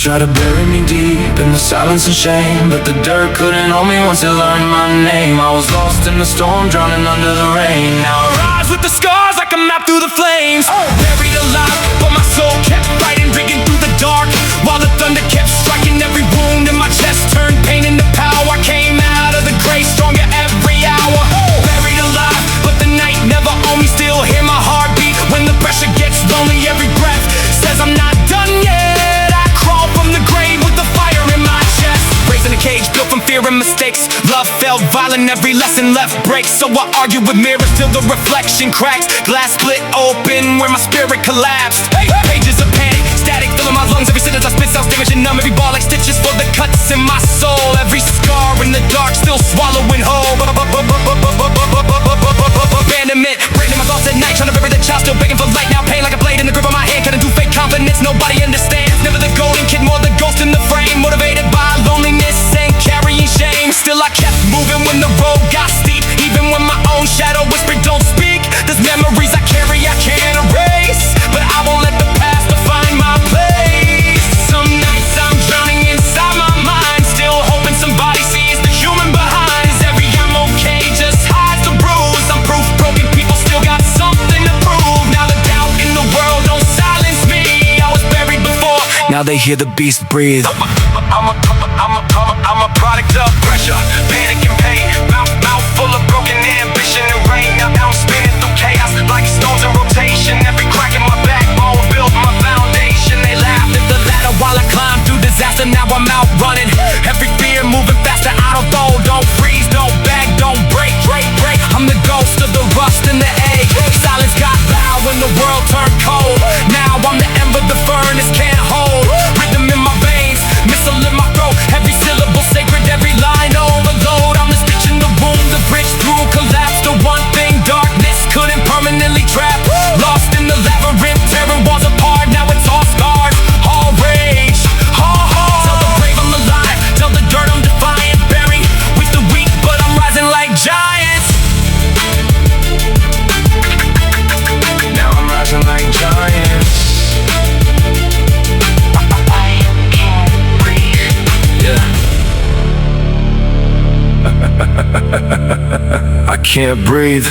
tried to bury me deep in the silence and shame, but the dirt couldn't hold me once it learned my name. I was lost in the storm, drowning under the rain. Now I rise with the scars like a map through the flames. Buried alive, but my soul kept fighting, digging through the dark, while the thunder kept striking. Every wound in my chest turned pain into power. I came out of the grave stronger every hour. Buried alive, but the night never owned me. Still hear my heartbeat when the pressure gets lonely. Every breath says I'm not done yet. I crawl from the grave with the fire in my chest. Raised in a cage, built from fear and mistakes. Love felt violent, every lesson left breaks. So I argue with mirrors till the reflection cracks. Glass split open where my spirit collapsed. Pages of panic, static filling my lungs. Every sentence I spit sounds damaging numb. Every ball like stitches for the cuts in my soul. Every scar in the dark still swallowing whole. Abandonment, branding my thoughts at night, trying to bury the child, still begging for light. Now pain like a blade in the grip of my hand, cutting through fake confidence. Nobody understands. Never the golden kid, more the ghost in the frame. Motivated by loneliness and carrying shame. Still I kept moving when the road got steep, even when my own shadow whispered don't speak. There's memories I carry I can't erase, but I won't let the past define my place. Some nights I'm drowning inside my mind, still hoping somebody sees the human behind. Every I'm okay just hides the bruise. I'm proof broken people still got something to prove. Now the doubt in the world don't silence me. I was buried before, now they hear the beast breathe. I'm a product of pressure, panic and pain. Mouth full of broken ambition and rain. Now I'm spinning through chaos like stones in rotation. Every crack in my backbone built my foundation. They laughed at the ladder while I climbed through disaster. Now I'm out running, every fear moving faster. I don't throw, don't freeze, don't beg, don't break. I'm the ghost of the rust in the egg. Silence got loud when the world turned cold. Now I'm the ember the furnace can't hold. Rhythm in my veins, missile in my throat. Every syllable sacred, every line overload. I'm the stitch in the wound, the bridge through collapse. The one thing darkness couldn't permanently trap. Lost in the labyrinth, tearing walls apart. Now it's all scars, all rage, all heart. Tell the brave I'm alive, tell the dirt I'm defiant. Buried with the weak, but I'm rising like giants. Now I'm rising like giants. I can't breathe.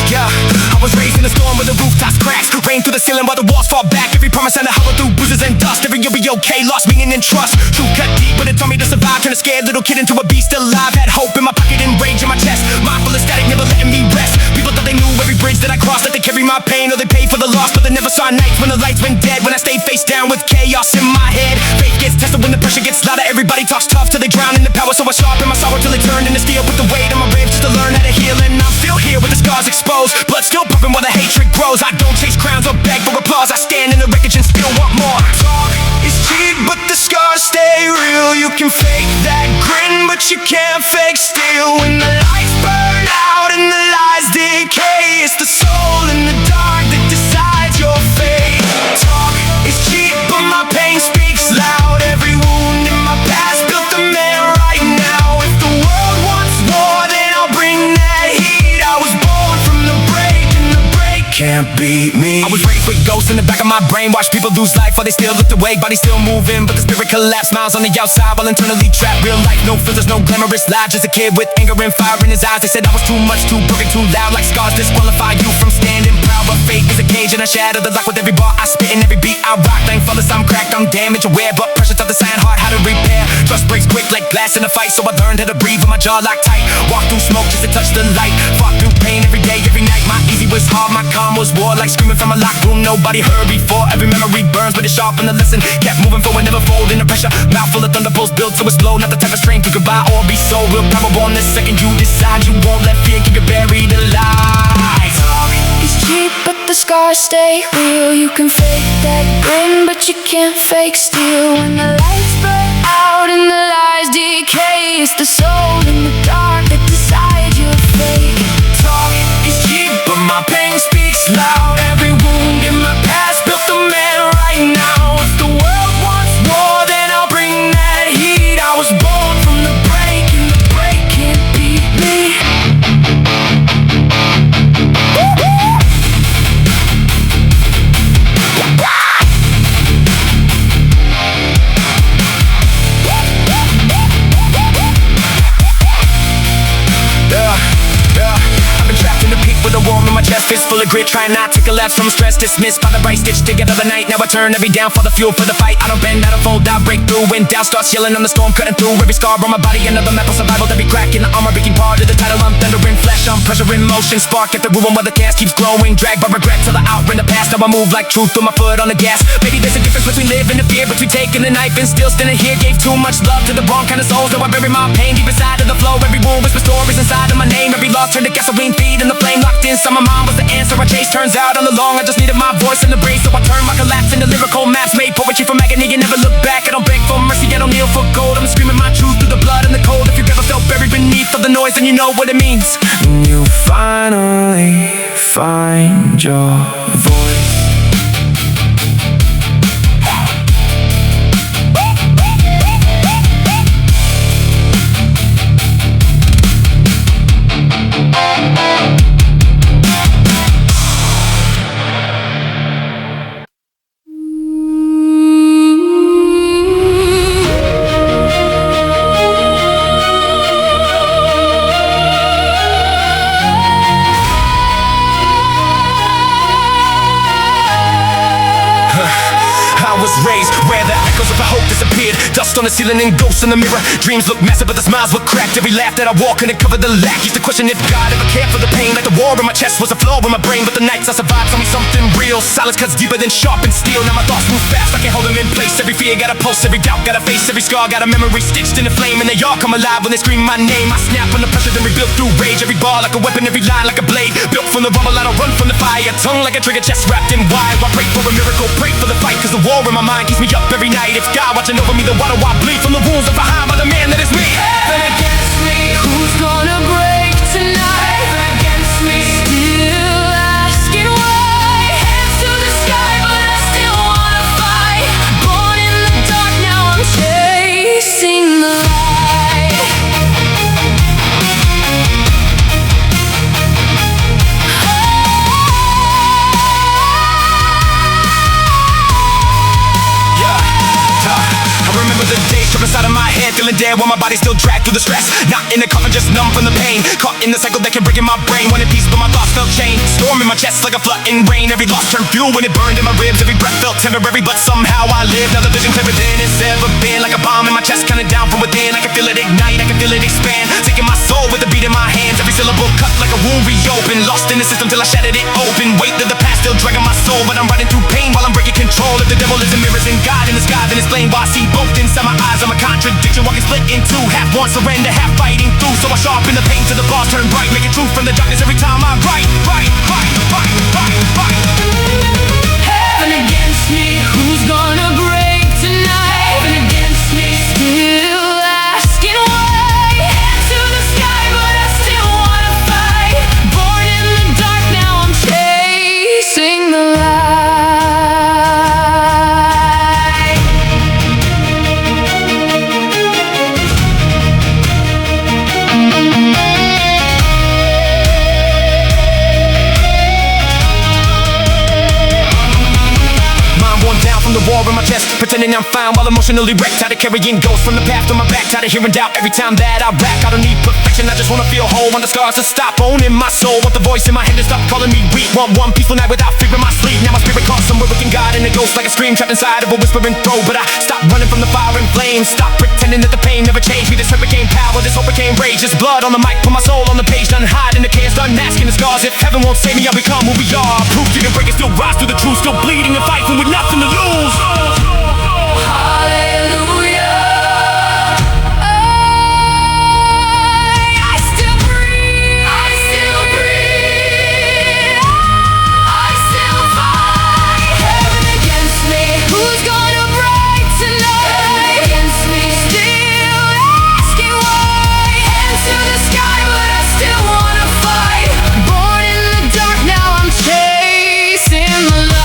Yeah. I was raised in a storm where the rooftops cracks, rain through the ceiling while the walls fall back. Every promise and a hollow through bruises and dust. Every you'll be okay, lost meaning and trust. True cut deep, but it taught me to survive. Turned a scared little kid into a beast alive. Had hope in my pocket and rage in my chest. Mindful of static, never letting me rest. People thought they knew every bridge that I crossed, that they carry my pain or they paid for the loss. But they never saw nights when the lights went dead. When I stayed face down with chaos in my head. Faith gets tested when the pressure gets louder. Everybody talks tough till they drown in the power. So I sharpen my sorrow till it turned into steel. Put the weight on my ribs just to learn how to heal. And I'm still here with the scars exposed, blood still pumping while the hatred grows. I don't chase crowns or beg for applause. I stand in the wreckage and still want more. Talk is cheap, but the scars stay real. You can fake that grin, but you can't fake steel. When the lights burn out and the lies decay, it's the soul in the dark that decides your fate. Talk is cheap, but my pain speaks loud. Every wound in my past built the man right now. If the world wants war, then I'll bring that heat. I was born from the break, and the break can't beat me. I was raised with ghosts in the back of my brain. Watch people lose life while they still looked away. Body still moving, but the spirit collapsed. Smiles on the outside while internally trapped. Real life, no filters, no glamorous lives. Just a kid with anger and fire in his eyes. They said I was too much, too perfect, too loud. Like scars disqualify you from standing proud. But fate is a cage and I shatter the lock with every bar I spit and every beat I rock. Thankful as I'm cracked, I'm damaged, aware, but pressure taught the sign hard how to repair. Trust breaks quick like glass in a fight, so I learned how to breathe with my jaw locked tight. Walk through smoke just to touch the light. Fought through pain every day, every night. My easy was hard, my calm was war. Like screaming from a locked room, nobody heard before. Every memory burns, but it's sharp and the lesson kept moving forward, never fold in the pressure. Mouth full of thunderbolts built to explode. Not the type of strength you could buy or be sold. Real probable on this second you decide you won't let fear keep you buried alive. Talk is cheap, but the scars stay real. You can fake that grin, but you can't fake steel. When the lights burn out and the lies decay, it's the soul in the dark that decides you're fake. Talk is cheap, but my pain speaks loud. Every wound in my past built the man right now. If the world wants war, then I'll bring that heat. I was born from the break, and the break can't beat me. With a worm in my chest, fist full of grit, trying not to collapse from stress. Dismissed by the bright, stitched together the night. Now I turn every down for the fuel for the fight. I don't bend, I don't fold, I break through. When doubt starts yelling on the storm, cutting through. Every scar on my body, another map of survival. Every crack in the armor, breaking part of the title. I'm thunder in flesh, I'm pressure in motion. Spark at the ruin while the gas keeps growing. Dragged by regret till I outrun the past. Now I move like truth with my foot on the gas. Maybe there's a difference between living and fear, between taking the knife and still standing here. Gave too much love to the wrong kind of souls. Now I bury my pain deep inside of the flow. Every wound whisper stories inside of my name. Every loss turned to gasoline feed, and the flame locked inside my mind was the answer I chased. Turns out all along I just needed my voice in the breeze. So I turned my collapse into lyrical maps. Made poetry from agony and never look back. I don't beg for mercy, I don't kneel for gold. I'm screaming my truth through the blood and the cold. If you've ever felt buried beneath all the noise, then you know what it means. You finally find your voice. Raised where the echoes of the hope disappeared. Dust on the ceiling and ghosts in the mirror. Dreams look massive but the smiles were cracked. Every laugh that I walk couldn't cover the lack. Used to question if God ever cared for the pain. Like the war in my chest was a flaw in my brain. But the nights I survived told me something real. Silence cuts deeper than sharpened steel. Now my thoughts move fast, I can't hold them in place. Every fear got a pulse, every doubt got a face. Every scar got a memory stitched in a flame. And they all come alive when they scream my name. I snap under pressure then rebuild through rage. Every bar like a weapon, every line like a blade. Built from the rubble, I don't run from the fire. Tongue like a trigger, chest wrapped in wire. I pray for a miracle, pray for the fight. Cause the war in my mind keeps me up every night. If God watching over me, then why do I bleed from the wounds left behind by the man that is me? Heaven against me, who's gonna break tonight? Heaven against me, still asking why. Hands to the sky, but I still wanna fight. Born in the dark, now I'm chasing the light. Inside of my head, feeling dead while my body still dragged through the stress. Not in the coffin, just numb from the pain. Caught in the cycle that can break in my brain. Wanted peace, but my thoughts felt chained. Storm in my chest like a flooding rain. Every loss turned fuel when it burned in my ribs. Every breath felt temporary, but somehow I live. Now the vision clearer than it's ever been. Like a bomb in my chest, counting down from within. I can feel it ignite, I can feel it expand. Taking my soul with a beat in my hands. Every syllable cut like a wound reopened. Lost in the system till I shattered it open. Weight of the past still dragging my soul, but I'm riding through pain while I'm breaking control. If the devil is in mirrors and God in the sky, then it's plain why I see both inside my eyes. I'm a contradiction, walking split in two. Half want surrender, half fighting through. So I sharpen the pain till the bars turn bright. Making truth from the darkness every time I write. Heaven against me, who's gonna break tonight? Heaven against me, still asking why. Hands to the sky, but I still wanna fight. Born in the dark, now I'm chasing the light. War in my chest, pretending I'm fine while emotionally wrecked. Tired of carrying ghosts from the past on my back. Tired of hearing doubt every time that I rap. I don't need perfection, I just wanna feel whole. Want the scars to stop owning my soul. Want the voice in my head to stop calling me weak. Want one peaceful night without fear in my sleep. Now my spirit caught somewhere within God and a ghost like a scream trapped inside of a whispering throat. But I stopped running from the fire and flames. Stop pretending that the pain never changed me. This hurt became power, this hope became rage. This blood on the mic, put my soul on the page. Done hiding the chaos, done masking the scars. If Heaven won't save me, I'll become who we are. Proof didn't break and still rise through the truth. Still bleeding and fighting with nothing to lose. Hallelujah. I still breathe. I still breathe. I still fight. Heaven against me. Who's gonna break tonight? Heaven against me. Still asking why. Hands to the sky, but I still wanna fight. Born in the dark, now I'm chasing the light.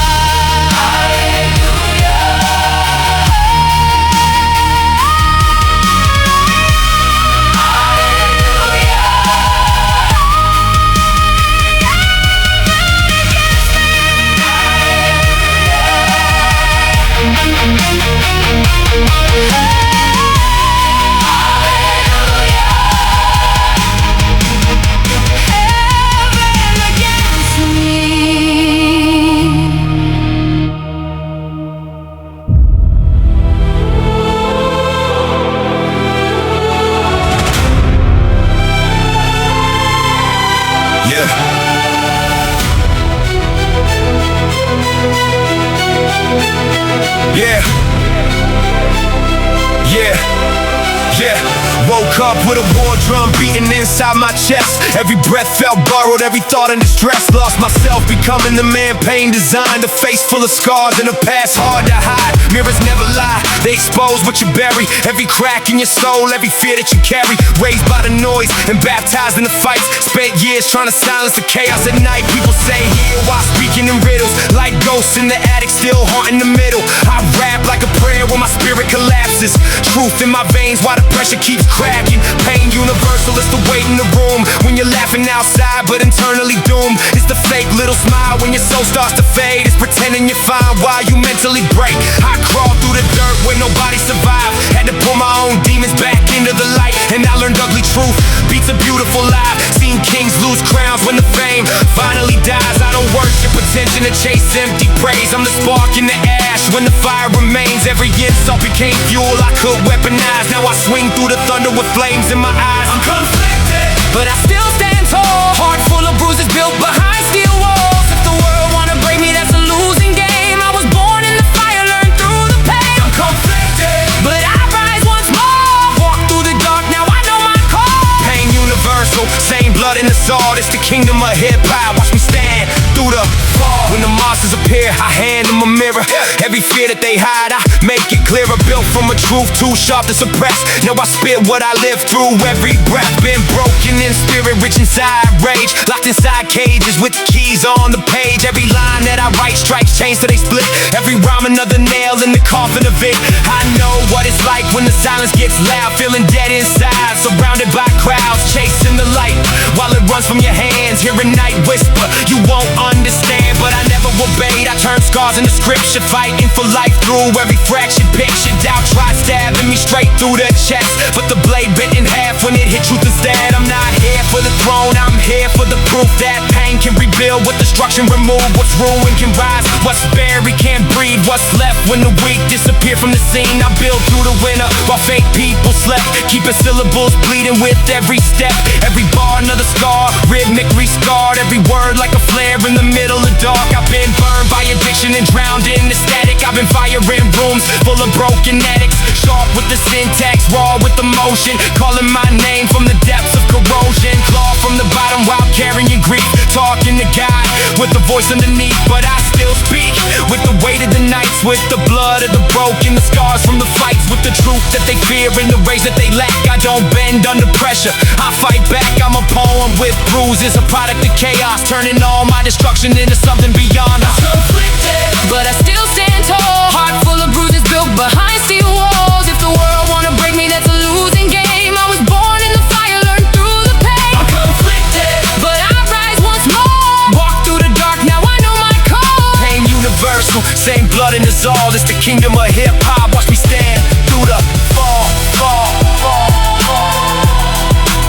Yeah. Woke up with a war drum beating inside my chest. Every breath felt borrowed, every thought in distress. Lost myself, becoming the man pain designed. A face full of scars and a past hard to hide. Mirrors never lie, they expose what you bury. Every crack in your soul, every fear that you carry. Raised by the noise and baptized in the fights. Spent years trying to silence the chaos at night. People say hear while speaking in riddles. Like ghosts in the attic, still haunting the middle. I rap like a prayer when my spirit collapses. Truth in my veins while the pressure keeps cracking. Pain universal, it's the weight in the room. When you're laughing outside but internally doomed. It's the fake little smile when your soul starts to fade. It's pretending you're fine while you mentally break. I crawl through the dirt where nobody survived. Had to pull my own demons back into the light. And I learned ugly truth beats a beautiful lie. Seen kings lose crowns when the fame finally dies. I don't worship attention to chase empty praise. I'm the spark in the ash when the fire remains. Every insult became fuel I could weaponize. Now I swing through the thunder with flames in my eyes. I'm conflicted, but I still stand tall. Heart full of bruises built behind steel walls. If the world wanna break me, that's a losing game. I was born in the fire, learned through the pain. I'm conflicted, but I rise once more. Walk through the dark, now I know my call. Pain universal, same blood in the sword. It's the kingdom of hip-hop. Watch me stand through the fall. When the monsters appear, I hand them a mirror. Every fear that they hide, I make it clearer. Built from a truth too sharp to suppress. Now I spit what I live through. Every breath been broken in spirit, rich inside rage. Locked inside cages with the keys on the page. Every line that I write strikes chains till they split. Every rhyme another nail in the coffin of it. I know what it's like when the silence gets loud. Feeling dead inside, surrounded by crowds. Chasing the light while it runs from your hands. Hear a night whisper, you won't understand. But I never obeyed, I turned scars into scripture. Fighting for life through every fractured picture. Doubt tried stabbing me straight through the chest, but the blade bent in half when it hit truth instead. I'm not here for the throne, I'm here for the proof that pain can rebuild with destruction removed. What's ruined can rise, what's buried can't breathe. What's left when the weak disappear from the scene? I build through the winter while fake people slept. Keeping syllables bleeding with every step. Every bar another scar, rhythmic rescarred. Every word like a flare in the middle of dark. I've been burned by addiction and drowned in the static. I've been firing rooms full of broken addicts. Sharp with the syntax, raw with emotion. Calling my name from the depths of corrosion. Claw from the bottom while carrying grief. Talking to God with the voice underneath, but I still speak with the weight of the nights, with the blood of the broken, the scars from the fights, with the truth that they fear and the rage that they lack. I don't bend under pressure, I fight back. I'm a poem with bruises, a product of chaos, turning all my destruction into something beyond. I'm conflicted, but I still stand tall. Heart full of bruises built behind steel walls. If the world wanna break me, that's a losing game. I was born in the fire, learned through the pain. I'm conflicted, but I rise once more. Walk through the dark, now I know my call. Pain universal, same blood in us all. It's the kingdom of hip-hop. Watch me stand through the fall, fall, fall, fall.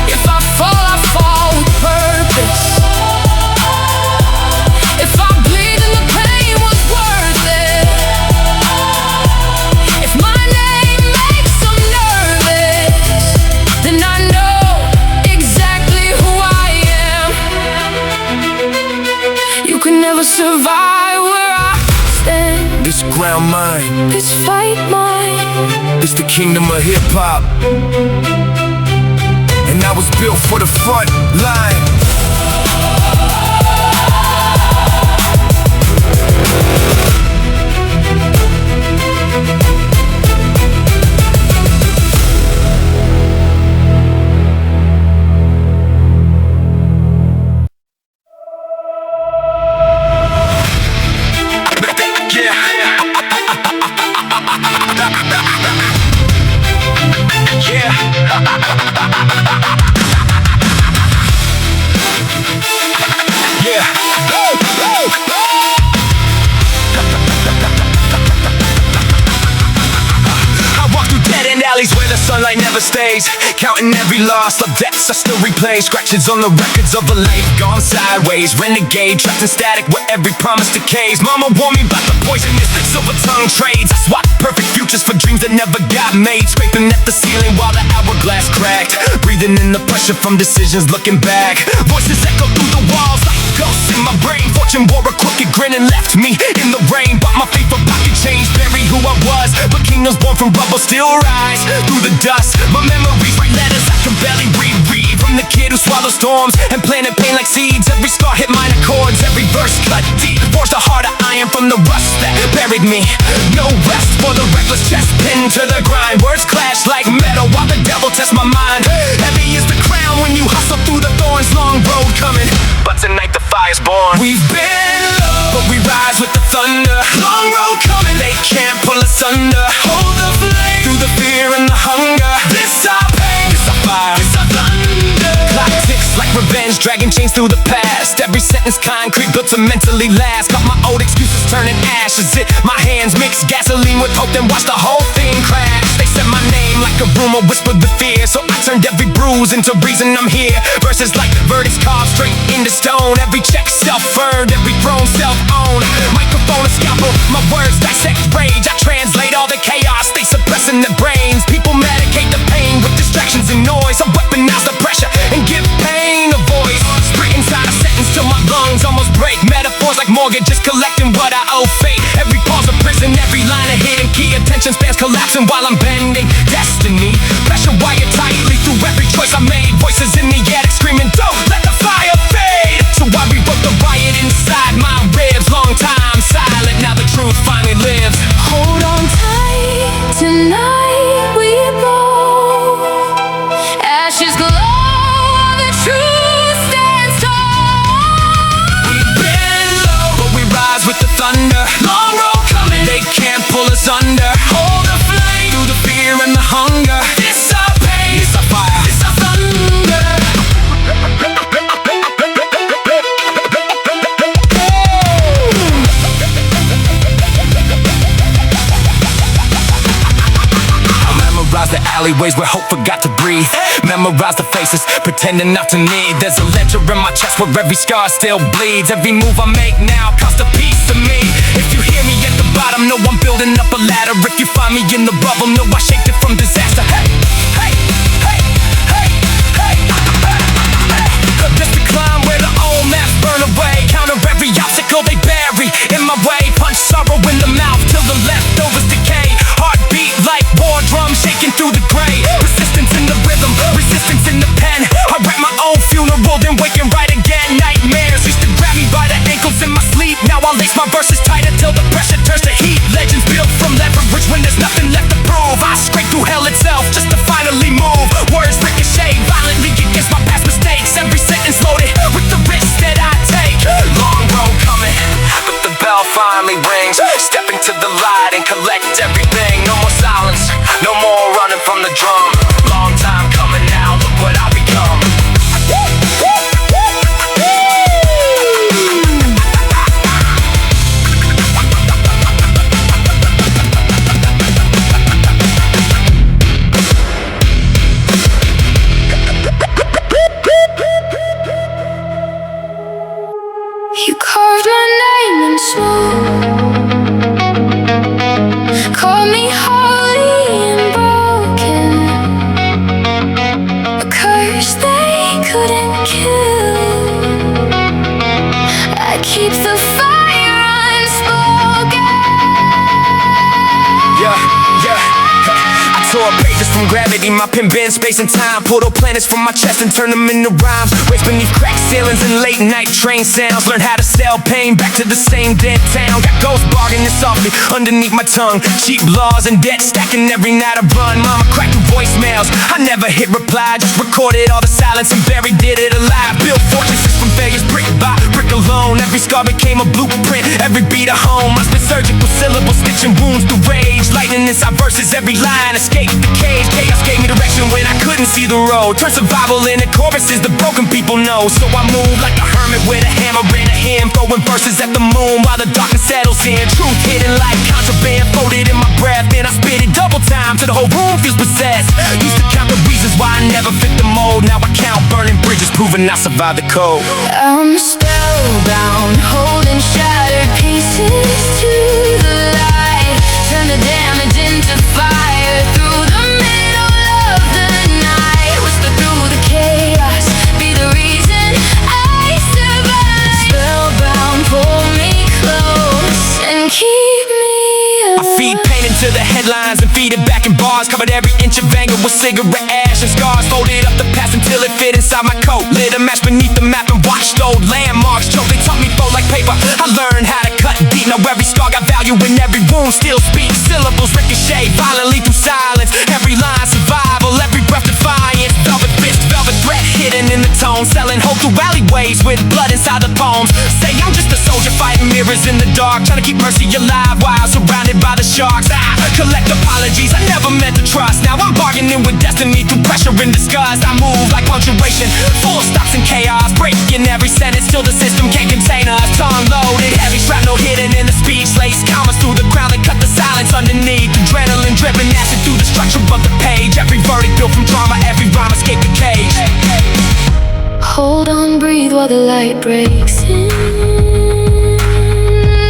If I fall, I fall with purpose. If I bleed, then the pain was worth it. If my name makes them nervous, then I know exactly who I am. survive where I stand. This ground mine, This fight mine. it's the kingdom of hip-hop. And I was built for the front line. Where the sunlight never stays, counting every loss, love debts I still replay. Scratches on the records of a life gone sideways. Renegade, trapped in static where every promise decays. Mama warned me about the poisonous silver tongue trades. I swapped perfect futures for dreams that never got made. Scraping at the ceiling while the hourglass cracked. Breathing in the pressure from decisions looking back. Voices echo through the walls like ghosts in my brain. Fortune wore a crooked grin and left me in the rain. Bought my faith for pocket change, buried who I was. But kingdoms born from rubble still rise through the dust. My memories write letters I can barely reread. From the kid who swallowed storms and planted pain like seeds. Every scar hit minor chords, every verse cut deep. Forged a heart of iron from the rust that buried me. No rest for the reckless chest, pinned to the grind. Words clash like metal while the devil tests my mind. Heavy is the crown when you hustle through the thorns. Long road coming, but tonight the fire's born. We've been low, but we rise with the thunder. Long road coming, they can't pull us under. Hold the flame through the fear and the hunger. This our pain, this our fire, this our thunder. Clock ticks like revenge, dragging chains through the past. Every sentence concrete built to mentally last. Got my old excuses turning ashes. It my hands mix gasoline with hope, then watch the whole thing crash. They said my name like a rumor, whispered the fear. So I turned every bruise into reason I'm here. Verses like verdicts carved straight into stone. Every check self-earned, every throne self-owned. Microphone a scalpel, my words dissect rage. I translate all the chaos they suppress in their brains. People medicate the pain with distractions and noise. I weaponize the pressure and give pain a voice. Spit inside a sentence till my lungs almost break. Metaphors like mortgages collecting what I owe fate. Every pause a prison, every line a hidden key. Attention spans collapsing while I'm bending destiny. Pressure wired tightly through every choice I made. Voices in the attic screaming, don't let the fire fade. So I rewrote the riot inside my ribs. Long time silent, now the truth finally lives. Hold on tight, tonight we both. Ashes glow, the truth stands tall. We've been low, but we rise with the thunder. Long road coming, they can't pull us under. Hold the flame through the fear and the hunger. This our pain, this our fire, this our thunder. Memorize the alleyways where hope forgot to breathe. Memorize the faces, pretending not to need. There's a ledger in my chest where every scar still bleeds. Every move I make now costs a piece of me. If you hear me at the bottom, know I'm building up a ladder. If you find me in the rubble, know I shaped it from disaster. Hey, hey, hey, hey, hey, hey, hey. Just to climb where the old maps burn away. Counter every obstacle they bury in my way. Punch sorrow in the mouth till the leftovers decay. Heartbeat like war drums shaking through the gray. Resistance in the rhythm, resistance in the pen. I write my own funeral, then waking right again. Nightmares used to grab me by the ankles in my sleep. Now I lace my verses tighter till the pressure turns to heat. Legends built from leverage when there's nothing left to prove. I scrape through hell itself just to finally move. Words ricochet violently against my past mistakes. Every sentence loaded with the risks that I take. Long road coming, but the bell finally rings. Step into the light and collect everything. No more silence, no more running from the drum. Long time coming now, look what I become. You carved my name in smoke, called me holy and broken, a curse they couldn't kill. I keep the fire defying gravity. My pen bends space and time. Pulled up planets from my chest and turn them into rhymes. Waves beneath cracked ceilings and late night train sounds. Learn how to sell pain back to the same dead town. Got ghosts bargaining softly underneath my tongue. Cheap laws and debt stacking every night I run. Mama cracked through voicemails. I never hit reply, just recorded all the silence and buried it alive. Built fortresses from failures brick by brick alone. Every scar became a blueprint, every beat a home. I spit surgical syllables, stitching wounds through rage. Lightning inside verses, every line escaped the cage. Chaos gave me direction when I couldn't see the road. Turn survival into choruses the broken people know. So I move like a hermit with a hammer and a hymn, throwing verses at the moon while the darkness settles in. Truth hidden like contraband, folded in my breath. Then I spit it double time till the whole room feels possessed. Used to count the reasons why I never fit the mold. Now I count burning bridges, proving I survived the cold. I'm spellbound, holding shattered pieces to the light. Turn the damage into fire through the middle of the night. Whisper through the chaos, be the reason I survive. Spellbound, pull me close and keep me alive. I feed pain into the headlines and feed it back in bars. Covered every inch of anger with cigarette ash and scars. Folded up the past until it fit inside my coat. Lit a match beneath the map and watched old landmarks choke. They taught me fold like paper. I learned how to cut deep. Now every scar got value and every wound still speaks. Syllables ricochet violently through silence. Every line survival, every breath defiance. Velvet fist, velvet threat hidden in the tone. Selling hope through alleyways with blood inside the poems. Say I'm just a soldier fighting mirrors in the dark, trying to keep mercy alive while surrounded by the sharks. I collect apologies I never meant to trust. Now I'm bargaining with destiny through pressure and disgust. I move like punctuation, full stops and chaos, breaking every sentence till the system can't contain us. Tongue loaded, heavy shrapnel hidden in the speech. Lace commas through the crown and cut the silence underneath. Adrenaline dripping acid through the structure of the page. Every verdict built from trauma, every rhyme escaped the cage. Hold on, breathe while the light breaks in.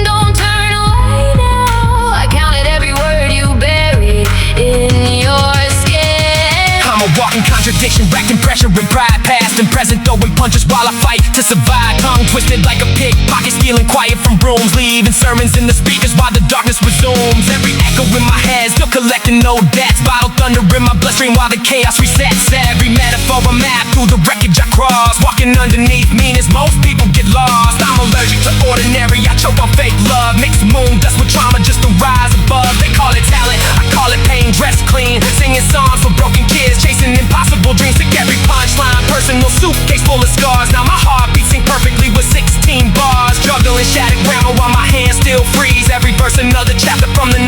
Don't turn away now. I counted every word you buried in your skin. I'm a walking contradiction, racked in pressure and pride. Past and present, throwing punches while I fight to survive. Tongue twisted like a pig, pocket stealing quiet from rooms. Leaving sermons in the speakers while the darkness resumes. Every echo in my head, still collecting old debts. Bottled thunder in my bloodstream while the chaos resets. Every metaphor a map through the wreckage I cross. Walking underneath meanings, most people get lost. I'm allergic to ordinary, I choke on fake love. Mixed moon dust with trauma just to rise above. They call it talent, I call it pain dressed clean. Singing songs for broken kids, chasing impossible dreams. Took every punchline, personal suitcase full of scars. Now my heart beating perfectly with 16 bars. Juggling shattered grammar while my hands still freeze. Every verse another chapter from the